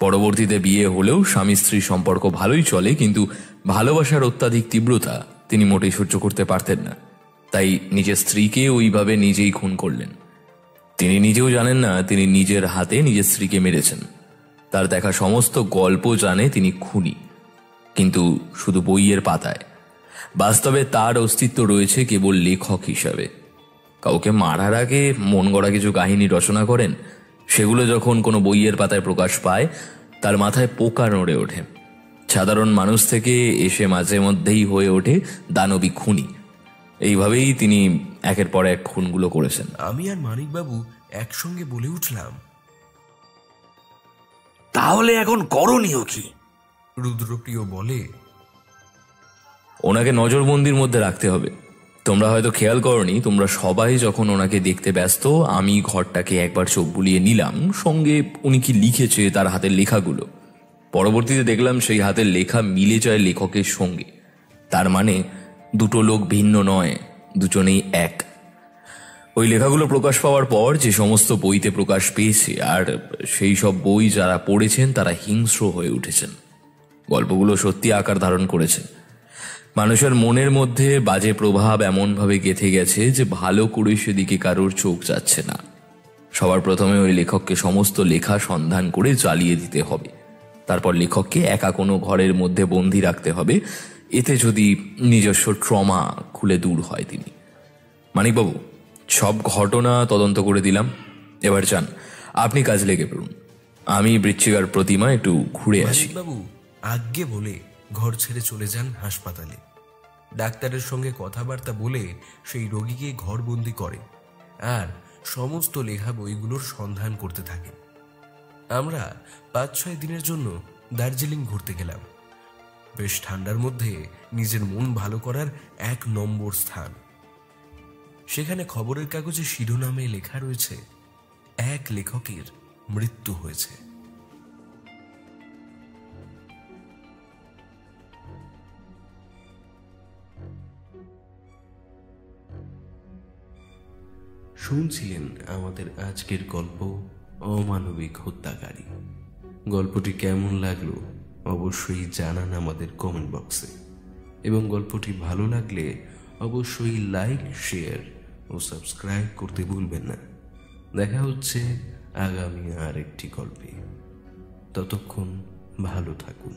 পরবর্তীতে বিয়ে হলেও স্বামী স্ত্রীর সম্পর্ক ভালোই চলে, কিন্তু ভালোবাসার অত্যাধিক তীব্রতা তিনি মোটেই সহ্য করতে পারতেন না। তাই নিজের স্ত্রীকে ওইভাবে নিজেই খুন করলেন। তিনি নিজেও জানেন না তিনি নিজের হাতে নিজের স্ত্রীকে মেরেছেন। তার দেখা সমস্ত গল্প জানে তিনি খুনি, কিন্তু শুধু বইয়ের পাতায়। বাস্তবে তার অস্তিত্ব রয়েছে কেবল লেখক হিসাবে। কাউকে মারার আগে মন গড়া কিছু কাহিনী রচনা করেন, সেগুলো যখন কোনো বইয়ের পাতায় প্রকাশ পায়, তার মাথায় পোকা নড়ে ওঠে। সাধারণ মানুষ থেকে এসে মাঝে মধ্যেই হয়ে ওঠে দানবী খুনি। এইভাবেই তিনি একের পর এক খুনগুলো করেছেন। আমি আর মানিকবাবু একসঙ্গে বলে উঠলাম, তাহলে এখন করণীয় কি? রুদ্রপ্রিয় বলে, ওনাকে নজরবন্দির মধ্যে রাখতে হবে। তোমরা হয়তো খেয়াল করনি, তোমরা সবাই যখন ওনাকে দেখতে ব্যস্ত, আমি ঘরটাকে একবার চোখ বুলিয়ে নিলাম, সঙ্গে উনি কি লিখেছে তার হাতের লেখাগুলো। পরবর্তীতে দেখলাম সেই হাতের লেখা মিলে যায় লেখকের সঙ্গে। তার মানে দুটো লোক ভিন্ন নয়, দুজনেই এক। ওই লেখাগুলো প্রকাশ পাওয়ার পর যে সমস্ত বইতে প্রকাশ পেয়েছে, আর সেই সব বই যারা পড়েছেন তারা হিংস্র হয়ে উঠেছেন। গল্পগুলো সত্যি আকার ধারণ করেছে। মানুষের মনের মধ্যে বাজে প্রভাব এমনভাবে গেঁথে গেছে যে ভালো করে সেদিকে কারোর চোখ যাচ্ছে না। সবার প্রথমে ওই লেখককে সমস্ত লেখা সন্ধান করে জ্বালিয়ে দিতে হবে। তারপর লেখককে একা কোনো ঘরের মধ্যে বন্দি রাখতে হবে। এতে যদি নিজস্ব ট্রমা খুলে দূর হয় তিনি। মানিকবাবু, সব ঘটনা তদন্ত করে দিলাম, এবার যান আপনি কাজ লেগে পড়ুন। আমি বৃশ্চিকার প্রতিমা একটু ঘুরে আসি। মানিকবাবু আজ্ঞে বলে ঘর ছেড়ে চলে যান হাসপাতালে। ডাক্তারের সঙ্গে কথাবার্তা বলে সেই রোগীকে ঘরবন্দি করে আর সমস্ত লেখা বইগুলোর সন্ধান করতে থাকে। আমরা 5-6 দিনের জন্য দার্জিলিং ঘুরতে গেলাম। বেশ ঠান্ডার মধ্যে নিজের মন ভালো করার 1 নম্বর স্থান। সেখানে খবরের কাগজে শিরোনামে লেখা রয়েছে, এক লেখকের মৃত্যু হয়েছে। শুনছিলেন আমাদের আজকের গল্প অমানবিক হত্যাকারী। গল্পটি কেমন লাগলো অবশ্যই জানান আমাদের কমেন্ট বক্সে, এবং গল্পটি ভালো লাগলে অবশ্যই লাইক, শেয়ার ও সাবস্ক্রাইব করতে ভুলবেন না। দেখা হচ্ছে আগামী আরেকটি গল্পে। ততক্ষণ ভালো থাকুন,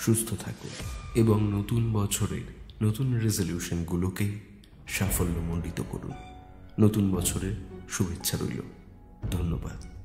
সুস্থ থাকুন এবং নতুন বছরের নতুন রেজলিউশনগুলোকে সাফল্যমণ্ডিত করুন। নতুন বছরের শুভেচ্ছা রইল। ধন্যবাদ।